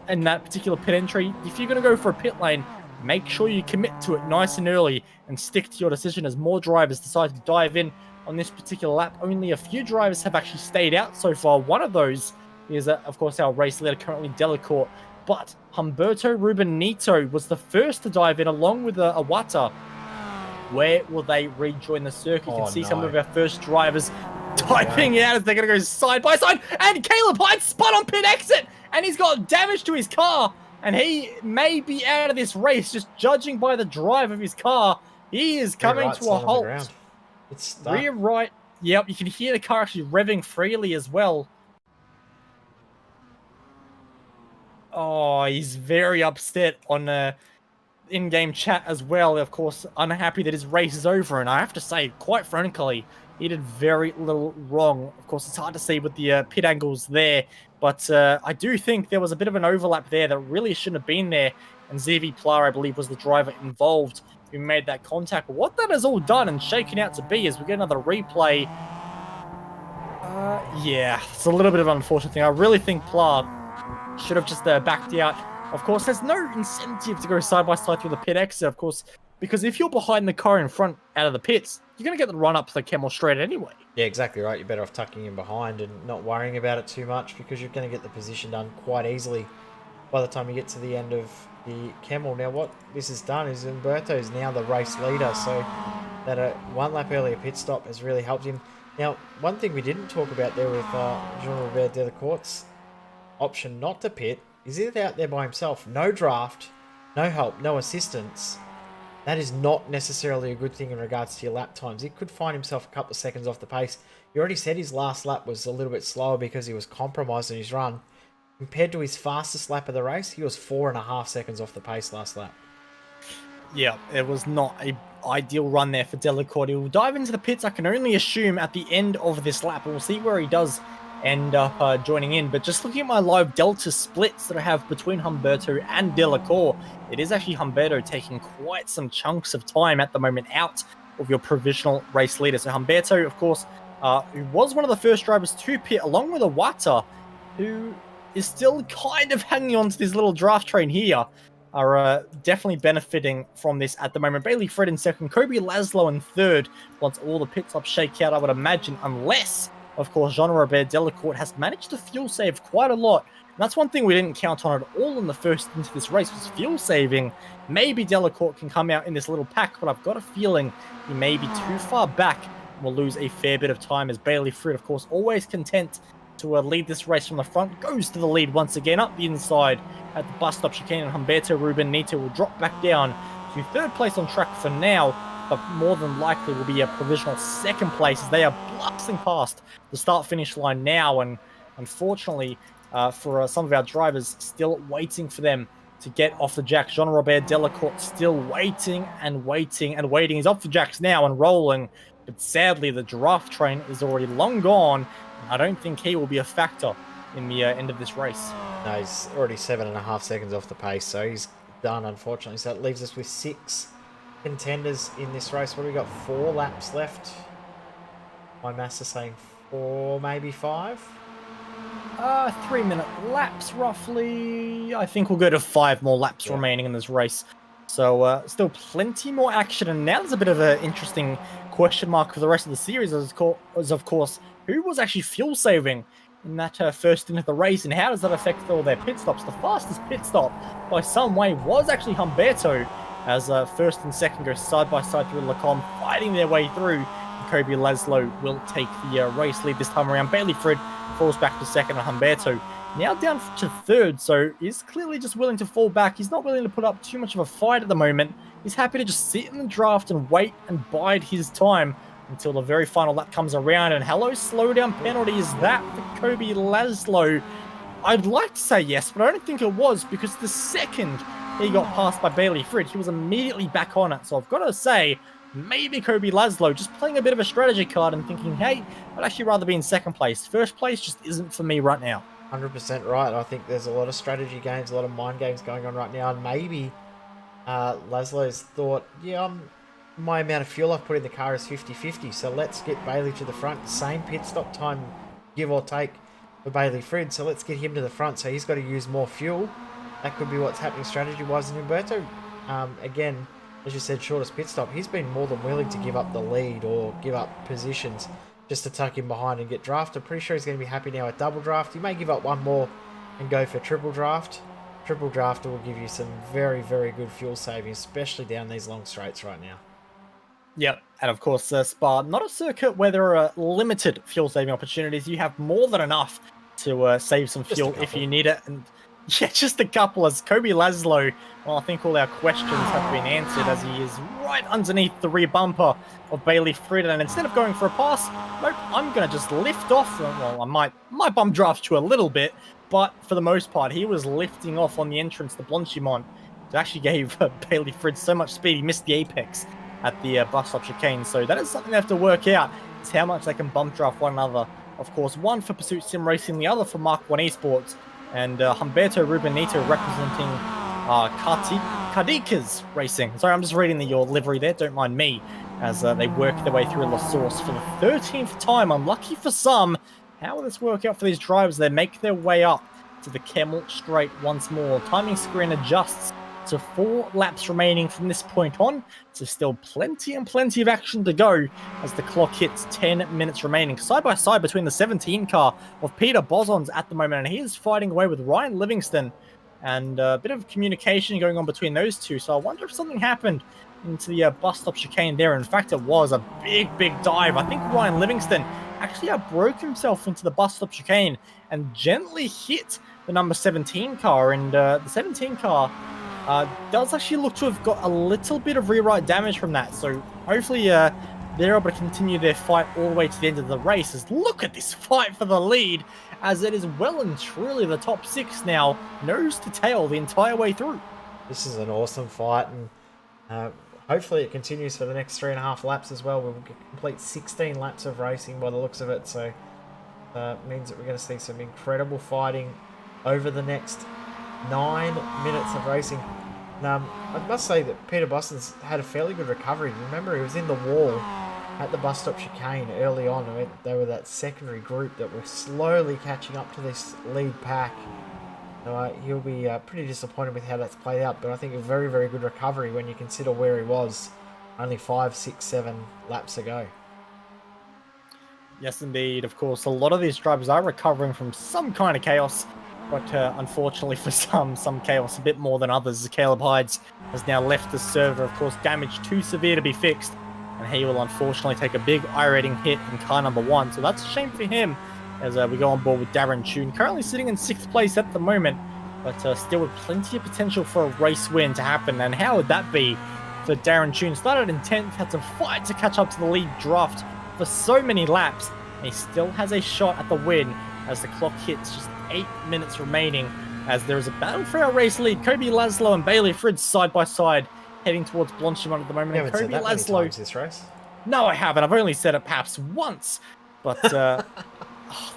in that particular pit entry. If you're going to go for a pit lane, make sure you commit to it nice and early and stick to your decision, as more drivers decide to dive in on this particular lap. Only a few drivers have actually stayed out so far. One of those is, of course, our race leader, currently Delacourt. But Humberto Rubenito was the first to dive in, along with Iwata. Where will they rejoin the circuit? You can see some of our first drivers typing out as they're going to go side by side. And Caleb Hyde spun on pit exit, and he's got damage to his car. And he may be out of this race, just judging by the drive of his car. He is coming to a halt. It's rear right. Yep, you can hear the car actually revving freely as well. Oh, he's very upset on in-game chat as well. Of course, unhappy that his race is over. And I have to say, quite frankly, he did very little wrong. Of course, it's hard to see with the pit angles there. But I do think there was a bit of an overlap there that really shouldn't have been there. And Xavier Pla, I believe, was the driver involved who made that contact. But what that has all done and shaken out to be is we get another replay. Yeah, it's a little bit of an unfortunate thing. I really think Pla should have just backed out. Of course, there's no incentive to go side-by-side through the pit exit, of course, because if you're behind the car in front out of the pits, you're going to get the run up to the Camel straight anyway. Yeah, exactly right. You're better off tucking in behind and not worrying about it too much, because you're going to get the position done quite easily by the time you get to the end of the Camel. Now, what this has done is Umberto is now the race leader, so that a 1 lap earlier pit stop has really helped him. Now, one thing we didn't talk about there with Jean-Robert Delacourt's option not to pit is he's out there by himself. No draft, no help, no assistance. That is not necessarily a good thing in regards to your lap times. He could find himself a couple of seconds off the pace. You already said his last lap was a little bit slower because he was compromised in his run. Compared to his fastest lap of the race, he was 4.5 seconds off the pace last lap. Yeah, it was not an ideal run there for Delacourt. He will dive into the pits, I can only assume, at the end of this lap. We'll see where he does end up joining in. But just looking at my live delta splits that I have between Humberto and Delacourt, it is actually Humberto taking quite some chunks of time at the moment out of your provisional race leader. So Humberto, of course, who was one of the first drivers to pit, along with Iwata, who is still kind of hanging on to this little draft train here, are definitely benefiting from this at the moment. Bailey Fried in second, Kobe Laszlo in third, once all the pit stops shake out, I would imagine, unless, of course, Jean-Robert Delacourt has managed to fuel save quite a lot. And that's one thing we didn't count on at all in the first into this race, was fuel saving. Maybe Delacourt can come out in this little pack, but I've got a feeling he may be too far back and will lose a fair bit of time, as Bailey Fried, of course, always content to lead this race from the front, goes to the lead once again up the inside at the bus stop chicane, and Humberto Rubenito will drop back down to third place on track for now, but more than likely will be a provisional second place, as they are blasting past the start-finish line now. And unfortunately, for some of our drivers, still waiting for them to get off the jacks. Jean-Robert Delacourt still waiting and waiting and waiting. He's off the jacks now and rolling, but sadly the giraffe train is already long gone. I don't think he will be a factor in the end of this race. No, he's already 7.5 seconds off the pace, so he's done, unfortunately. So it leaves us with 6 contenders in this race. What do we got? 4 laps left. My maths is saying 4, maybe 5. 3-minute laps, roughly. I think we'll go to 5 more laps remaining in this race. So still plenty more action. And now there's a bit of an interesting question mark for the rest of the series, as of course, who was actually fuel saving in that first into the race, and how does that affect all their pit stops? The fastest pit stop by some way was actually Humberto, as first and second go side by side through Lacombe, fighting their way through. Kobe Laszlo will take the race lead this time around. Bailey Frid falls back to second, and Humberto now down to third, so he's clearly just willing to fall back. He's not willing to put up too much of a fight at the moment. He's happy to just sit in the draft and wait and bide his time until the very final lap comes around. And hello, slowdown penalty. Is that for Kobe Laszlo? I'd like to say yes, but I don't think it was, because the second he got passed by Bailey Frid, he was immediately back on it. So I've got to say, maybe Kobe Laszlo just playing a bit of a strategy card and thinking, hey, I'd actually rather be in second place. First place just isn't for me right now. 100% right. I think there's a lot of strategy games, a lot of mind games going on right now. And maybe Laszlo's thought, yeah, my amount of fuel I've put in the car is 50-50, so let's get Bailey to the front. Same pit stop time, give or take, for Bailey Frid, so let's get him to the front, so he's got to use more fuel. That could be what's happening strategy-wise. And Humberto, again, as you said, shortest pit stop, he's been more than willing to give up the lead or give up positions just to tuck him behind and get drafted. Pretty sure he's going to be happy now at double draft. He may give up one more and go for triple draft. Triple draft will give you some very, very good fuel saving, especially down these long straights right now. Yep, and of course, Spa, not a circuit where there are limited fuel saving opportunities. You have more than enough to save some fuel if you need it. And yeah, just a couple, as Kobe Laszlo, well, I think all our questions have been answered, as he is right underneath the rear bumper of Bailey Frid. And instead of going for a pass, nope, I'm going to just lift off. Well, I might bum draft you a little bit, but for the most part, he was lifting off on the entrance to Blanchimont. It actually gave Bailey Frid so much speed, he missed the apex at the bus stop chicane. So that is something they have to work out, is how much they can bump draft one another. Of course, one for Pursuit Sim Racing, the other for Mark 1 Esports. And Humberto Rubenito representing Cadikas Racing. Sorry, I'm just reading your livery there, don't mind me, as they work their way through La Source for the 13th time. Unlucky for some. How will this work out for these drivers? They make their way up to the Kemmel Straight once more. Timing screen adjusts to 4 laps remaining from this point on. So still plenty and plenty of action to go as the clock hits 10 minutes remaining. Side by side between the 17 car of Peter Bozons at the moment, and he is fighting away with Ryan Livingston, and a bit of communication going on between those two. So I wonder if something happened into the bus stop chicane there. In fact, it was a big dive. I think Ryan Livingston actually broke himself into the bus stop chicane and gently hit the number 17 car, and the 17 car does actually look to have got a little bit of rewrite damage from that. So hopefully they're able to continue their fight all the way to the end of the race. As look at this fight for the lead, as it is well and truly the top 6 now, nose to tail the entire way through. This is an awesome fight, and hopefully it continues for the next 3.5 laps as well. We'll complete 16 laps of racing by the looks of it, so means that we're going to see some incredible fighting over the next 9 minutes of racing. I must say that Peter Boston's had a fairly good recovery. Remember, he was in the wall at the bus stop chicane early on. I mean, they were that secondary group that were slowly catching up to this lead pack. He'll be pretty disappointed with how that's played out, but I think a very, very good recovery when you consider where he was only 5, 6, 7 laps ago. Yes, indeed. Of course, a lot of these drivers are recovering from some kind of chaos, but unfortunately for some chaos a bit more than others. Caleb Hides has now left the server, of course, damage too severe to be fixed, and he will unfortunately take a big I-rating hit in car number 1. So that's a shame for him, as we go on board with Darren Tune, currently sitting in 6th place at the moment, but still with plenty of potential for a race win to happen. And how would that be for Darren Tune? Started in 10th, had to fight to catch up to the lead draft for so many laps, and he still has a shot at the win as the clock hits just 8 minutes remaining as there is a battle for our race lead. Kobe Laszlo and Bailey Frid side by side heading towards Blanchimont at the moment. You And haven't Kobe said that many Laszlo, times this race. no, I haven't. I've only said it perhaps once, but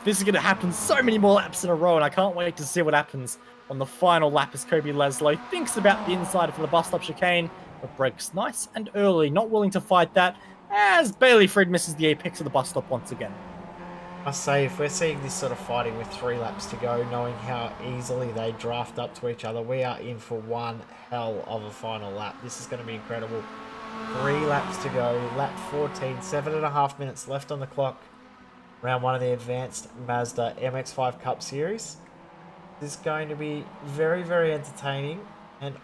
this is going to happen so many more laps in a row, and I can't wait to see what happens on the final lap as Kobe Laszlo thinks about the inside for the bus stop chicane, but breaks nice and early, not willing to fight that, as Bailey Frid misses the apex of the bus stop once again. I say, if we're seeing this sort of fighting with 3 laps to go, knowing how easily they draft up to each other, we are in for one hell of a final lap. This is going to be incredible. 3 laps to go, lap 14, 7.5 minutes left on the clock. Round 1 of the Advanced Mazda MX-5 Cup series. This is going to be very, very entertaining, and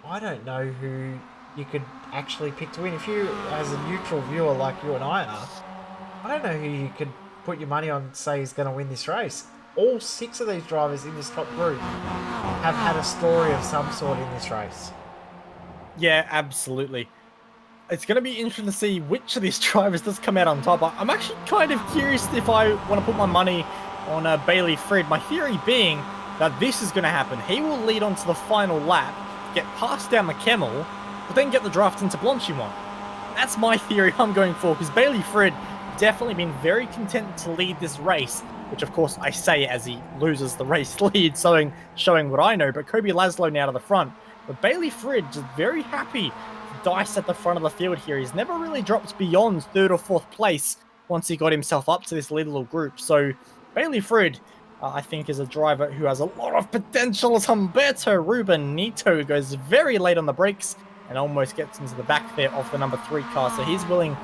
I don't know who you could actually pick to win. If you, as a neutral viewer like you and I are, I don't know who you could put your money on, say, is going to win this race. All 6 of these drivers in this top group have had a story of some sort in this race. Yeah, absolutely. It's going to be interesting to see which of these drivers does come out on top. I'm actually kind of curious if I want to put my money on Bailey Frid. My theory being that this is going to happen. He will lead on to the final lap, get passed down the Camel, but then get the draft into Blanchimont. That's my theory I'm going for, because Bailey Frid definitely been very content to lead this race, which of course I say as he loses the race lead, showing what I know, but Kobe Laszlo now to the front. But Bailey Frid just very happy to dice at the front of the field here. He's never really dropped beyond 3rd or 4th place once he got himself up to this little group. So Bailey Frid, I think, is a driver who has a lot of potential, as Humberto Rubenito goes very late on the brakes and almost gets into the back there of the number 3 car. So he's willing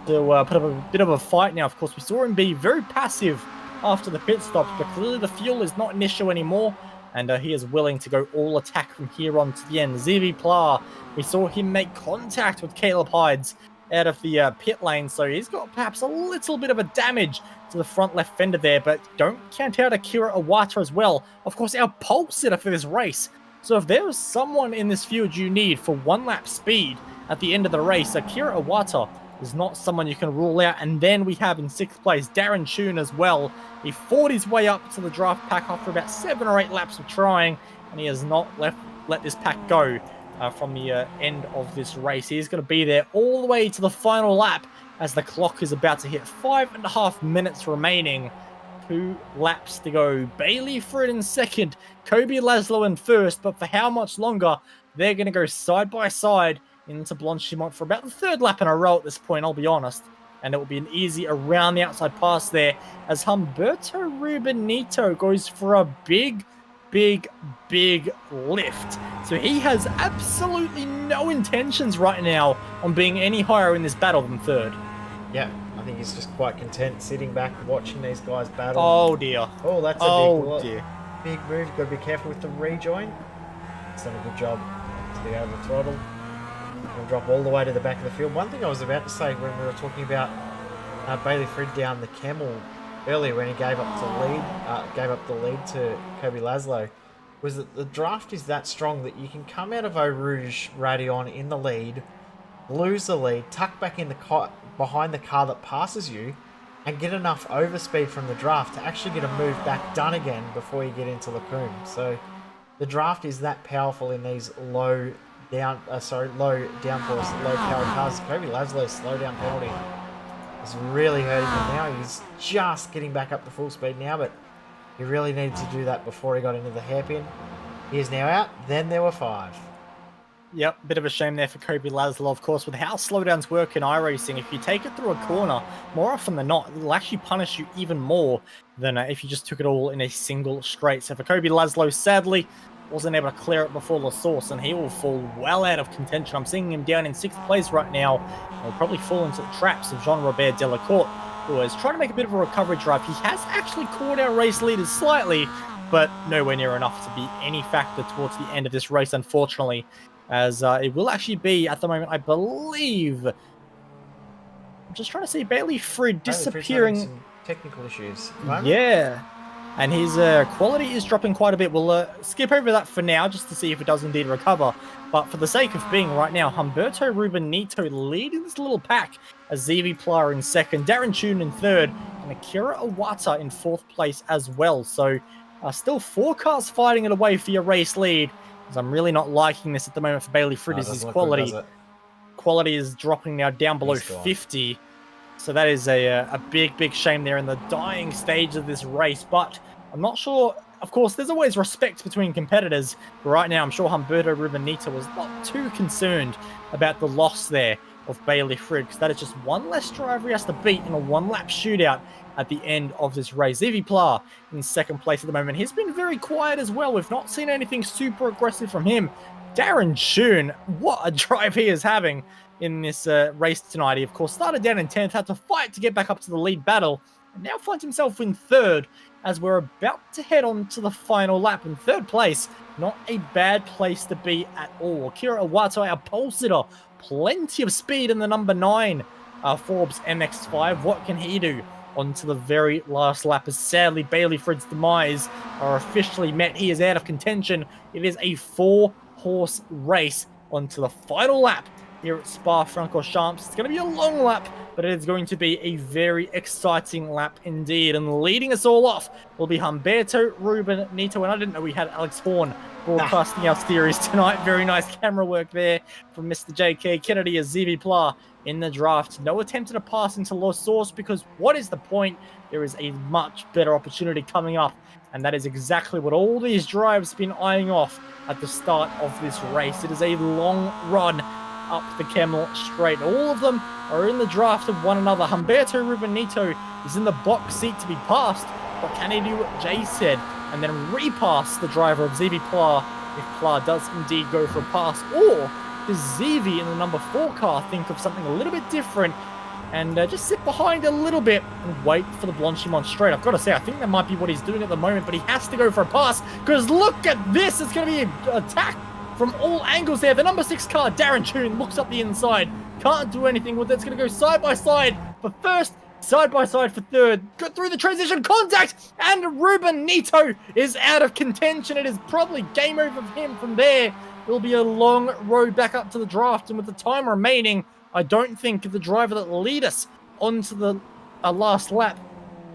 to put up a bit of a fight now. Of course, we saw him be very passive after the pit stops, but clearly the fuel is not an issue anymore, and he is willing to go all attack from here on to the end. Zivi Pla, we saw him make contact with Caleb Hides out of the pit lane, so he's got perhaps a little bit of a damage to the front left fender there, but don't count out Akira Iwata as well. Of course, our pole sitter for this race. So if there was someone in this field you need for 1 lap speed at the end of the race, Akira Iwata is not someone you can rule out. And then we have in 6th place Darren Tune as well. He fought his way up to the draft pack after about 7 or 8 laps of trying, and he has not let this pack go from the end of this race. He's going to be there all the way to the final lap as the clock is about to hit 5.5 minutes remaining. 2 laps to go. Bailey Frid in 2nd, Kobe Laszlo in 1st, but for how much longer? They're going to go side by side into Blanchimont for about the 3rd lap in a row at this point, I'll be honest. And it will be an easy around the outside pass there as Humberto Rubenito goes for a big lift. So he has absolutely no intentions right now on being any higher in this battle than 3rd. Yeah, I think he's just quite content sitting back watching these guys battle. Oh dear. Oh, that's a big move. You've got to be careful with the rejoin. He's done a good job to be over throttle. We'll drop all the way to the back of the field. One thing I was about to say when we were talking about Bailey Frid down the Camel earlier when he gave up the lead to Kobe Laszlo, was that the draft is that strong that you can come out of Eau Rouge Radeon in the lead, lose the lead, tuck back in the car, behind the car that passes you, and get enough overspeed from the draft to actually get a move back done again before you get into Lacombe. So the draft is that powerful in these low downforce, low power cars. Kobe Laszlo's slow down penalty is really hurting him now. He's just getting back up to full speed now, but he really needed to do that before he got into the hairpin. He is now out. Then there were 5. Yep, bit of a shame there for Kobe Laszlo, of course. With how slowdowns work in iRacing, if you take it through a corner, more often than not, it'll actually punish you even more than if you just took it all in a single straight. So for Kobe Laszlo, sadly, wasn't able to clear it before the source, and he will fall well out of contention. I'm seeing him down in 6th place right now. He'll probably fall into the traps of Jean-Robert Delacourt, who is trying to make a bit of a recovery drive. He has actually caught our race leaders slightly, but nowhere near enough to be any factor towards the end of this race, unfortunately, as it will actually be, at the moment, I believe... I'm just trying to see Bailey Frid disappearing... Some technical issues. Yeah. And his quality is dropping quite a bit. We'll skip over that for now, just to see if it does indeed recover. But for the sake of being right now, Humberto Rubenito leading this little pack as Zivi Pla in 2nd, Darren Tune in 3rd, and Akira Iwata in 4th place as well. So Still 4 cars fighting it away for your race lead. Because I'm really not liking this at the moment for Bailey Frittis. His quality is dropping now down below 50. So that is a big shame there in the dying stage of this race. But I'm not sure. Of course, there's always respect between competitors. But right now, I'm sure Humberto Rubenito was not too concerned about the loss there of Bailey Frittis, because that is just one less driver he has to beat in a one-lap shootout at the end of this race. Zivi Pla in second place at the moment. He's been very quiet as well. We've not seen anything super aggressive from him. Darren Schoon, what a drive he is having in this race tonight. He, of course, started down in 10th, had to fight to get back up to the lead battle, and now finds himself in 3rd as we're about to head on to the final lap. In 3rd place, not a bad place to be at all. Akira Iwato, our pole sitter, plenty of speed in the number 9 Forbes MX-5. What can he do on to the very last lap? As sadly, Bailey Frittis' demise are officially met. He is out of contention. It is a 4-horse race onto the final lap here at Spa-Francorchamps. It's going to be a long lap, but it is going to be a very exciting lap indeed. And leading us all off will be Humberto Rubenito. And I didn't know we had Alex Horn broadcasting our series tonight. Very nice camera work there from Mr. JK Kennedy as Zivi Pla in the draft. No attempt at a pass into Los Source, because what is the point? There is a much better opportunity coming up. And that is exactly what all these drives have been eyeing off at the start of this race. It is a long run up the Camel straight. All of them are in the draft of one another. Humberto Rubenito is in the box seat to be passed, but can he do what Jay said and then repass the driver of Zivi Pla if Pla does indeed go for a pass? Or does Zivi in the number 4 car think of something a little bit different and just sit behind a little bit and wait for the Blanchimont straight? I've got to say, I think that might be what he's doing at the moment, but he has to go for a pass, because look at this. It's going to be an attack from all angles there. The number 6 car, Darren Choon, looks up the inside. Can't do anything with it. It's going to go side by side for first, side by side for third. Got through the transition, contact, and Rubenito is out of contention. It is probably game over for him from there. It will be a long road back up to the draft, and with the time remaining, I don't think the driver that lead us onto the last lap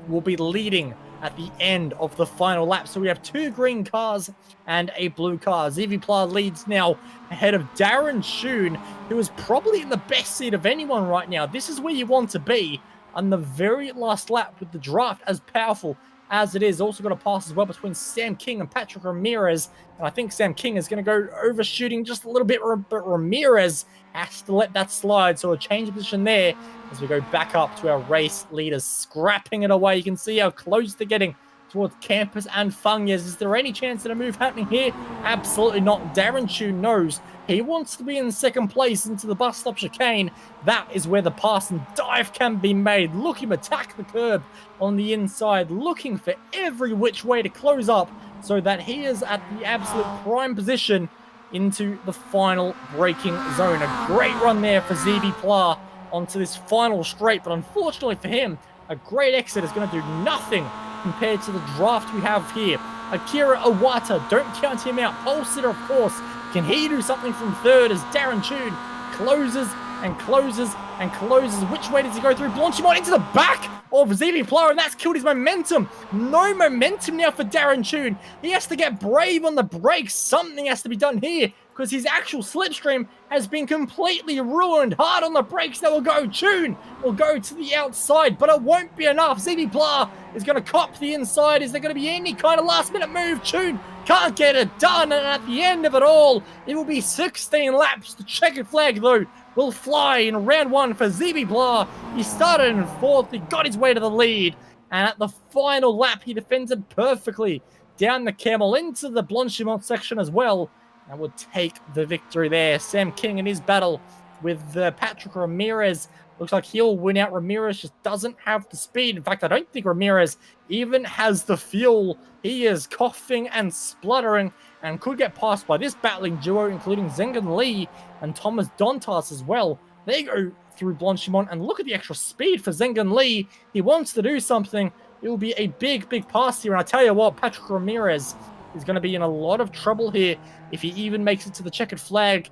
will be leading at the end of the final lap. So we have 2 green cars and a blue car. Zivi Pla leads now ahead of Darren Schoon, who is probably in the best seat of anyone right now. This is where you want to be on the very last lap, with the draft as powerful as it is. Also got a pass as well between Sam King and Patrick Ramirez. And I think Sam King is going to go overshooting just a little bit, but Ramirez has to let that slide. So a change of position there as we go back up to our race leaders, scrapping it away. You can see how close they're getting towards Campus and Fungias. Is there any chance at a move happening here? Absolutely not. Darren Chu knows he wants to be in second place into the bus stop chicane. That is where the pass and dive can be made. Look him attack the curb on the inside, looking for every which way to close up so that he is at the absolute prime position into the final braking zone. A great run there for Zivi Pla onto this final straight, but unfortunately for him, a great exit is going to do nothing compared to the draft we have here. Akira Iwata, don't count him out. Pole sitter, of course. Can he do something from third as Darren Choon closes and closes and closes? Which way does he go through? Blanchimont into the back of Zivi Pla, and that's killed his momentum. No momentum now for Darren Choon. He has to get brave on the brakes. Something has to be done here, because his actual slipstream has been completely ruined. Hard on the brakes, that will go. Choon will go to the outside, but it won't be enough. Zivi Pla is going to cop the inside. Is there going to be any kind of last-minute move? Choon can't get it done, and at the end of it all, it will be 16 laps. The checkered flag, though, will fly in round 1 for Zivi Pla. He started in 4th, he got his way to the lead, and at the final lap, he defended perfectly down the Camel into the Blanchimont section as well, and would take the victory there. Sam King in his battle with Patrick Ramirez. Looks like he'll win out. Ramirez just doesn't have the speed. In fact, I don't think Ramirez even has the fuel. He is coughing and spluttering and could get passed by this battling duo, including Zengan Lee and Thomas Dontas as well. They go through Blanchimont, and look at the extra speed for Zengan Lee. He wants to do something. It will be a big, big pass here. And I tell you what, Patrick Ramirez is going to be in a lot of trouble here if he even makes it to the checkered flag.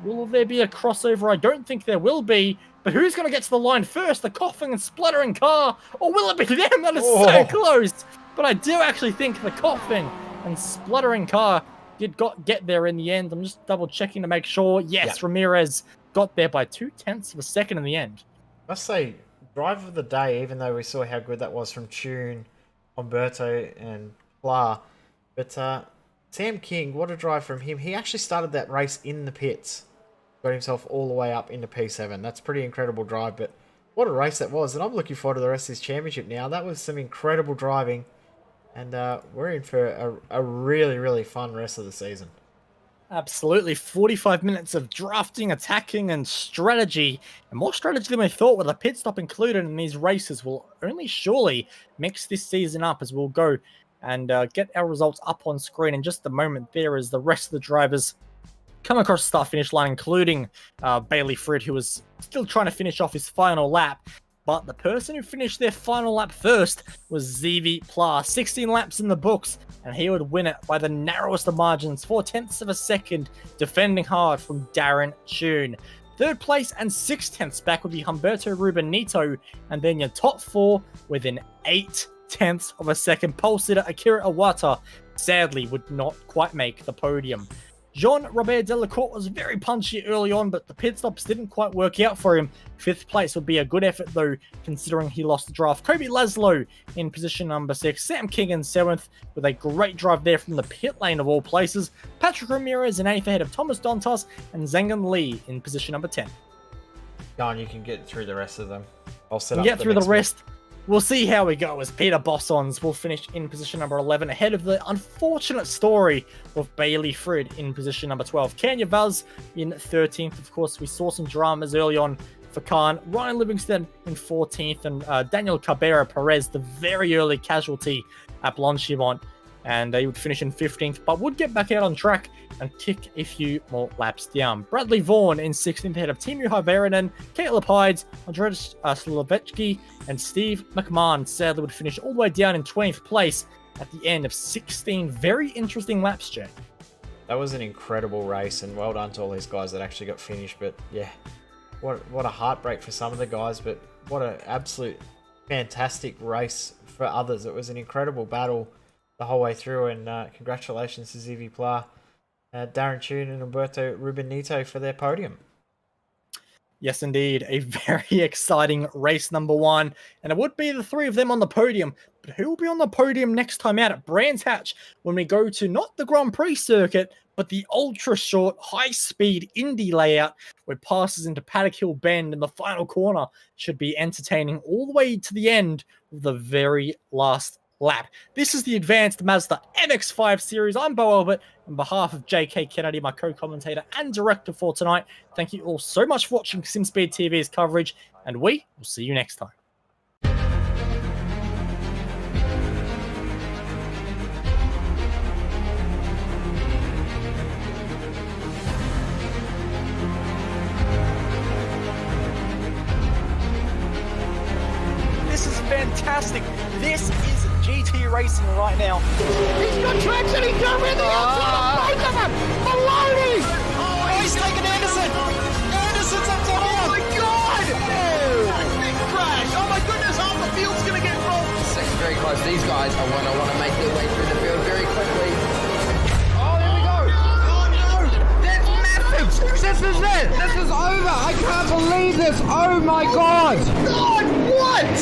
Will there be a crossover? I don't think there will be. But who's going to get to the line first? The coughing and spluttering car? Or will it be them? That is so close. but I do actually think the coughing and spluttering car get there in the end. I'm just double checking to make sure. Yes, Ramirez got there by 0.2 of a second in the end. I must say, drive of the day, even though we saw how good that was from Tune, Umberto, and Pla. But Sam King, what a drive from him. He actually started that race in the pits. Got himself all the way up into P7. That's a pretty incredible drive, but what a race that was. And I'm looking forward to the rest of this championship now. That was some incredible driving. And we're in for a really, really fun rest of the season. Absolutely. 45 minutes of drafting, attacking, and strategy. And more strategy than we thought, with a pit stop included in these races, will only surely mix this season up as we'll go and get our results up on screen in just a moment there as the rest of the drivers come across the start finish line, including Bailey Frid, who was still trying to finish off his final lap. But the person who finished their final lap first was Zevi Pla. 16 laps in the books, and he would win it by the narrowest of margins, 0.4 of a second, defending hard from Darren Tune. Third place and 0.6 back would be Humberto Rubenito, and then your top four within 0.8 of a second. Pole sitter Akira Iwata sadly would not quite make the podium. Jean-Robert Delacourt was very punchy early on, but the pit stops didn't quite work out for him. 5th place would be a good effort, though, considering he lost the draft. Kobe Laszlo in position number 6. Sam King in 7th, with a great drive there from the pit lane of all places. Patrick Ramirez in 8th, ahead of Thomas Dontas, and Zengan Lee in position number 10. Go on, you can get through the rest of them. I'll set up Get through the rest. Week. We'll see how we go as Peter Bossons will finish in position number 11, ahead of the unfortunate story of Bailey Frid in position number 12. Kenya Vaz in 13th. Of course, we saw some dramas early on for Khan. Ryan Livingston in 14th, and Daniel Cabrera Perez, the very early casualty at Blanchimont. And he would finish in 15th, but would get back out on track and kick a few more laps down. Bradley Vaughan in 16th, ahead of Timu Hyvarinen, Caleb Hydes, Andrzej Slovecki, and Steve McMahon sadly would finish all the way down in 20th place at the end of 16 very interesting laps, Jay. That was an incredible race, and well done to all these guys that actually got finished. But yeah, what a heartbreak for some of the guys, but what an absolute fantastic race for others. It was an incredible battle the whole way through, and congratulations to Zevi Pla, Darren Tune, and Umberto Rubenito for their podium. Yes, indeed. A very exciting race number 1. And it would be the 3 of them on the podium. But who will be on the podium next time out at Brands Hatch when we go to not the Grand Prix circuit, but the ultra-short, high-speed Indy layout where it passes into Paddock Hill Bend, and the final corner should be entertaining all the way to the end of the very last lap. This is the Advanced Mazda MX-5 series. I'm Bo Albert. On behalf of JK Kennedy, my co-commentator and director for tonight, thank you all so much for watching SimSpeed TV's coverage, and we will see you next time. This is fantastic. This is GT racing right now. He's got traction, he's got everything outside of both of them! Maloney! Oh, he's taking Anderson! Anderson's up top! Oh my god! Oh! Big crash! Oh my goodness, half the field's gonna get rolled! Second very close. These guys are want to make their way through the field very quickly. Oh, there we go! Oh no! That's massive! This is it! This is over! I can't believe this! Oh my god! God, what?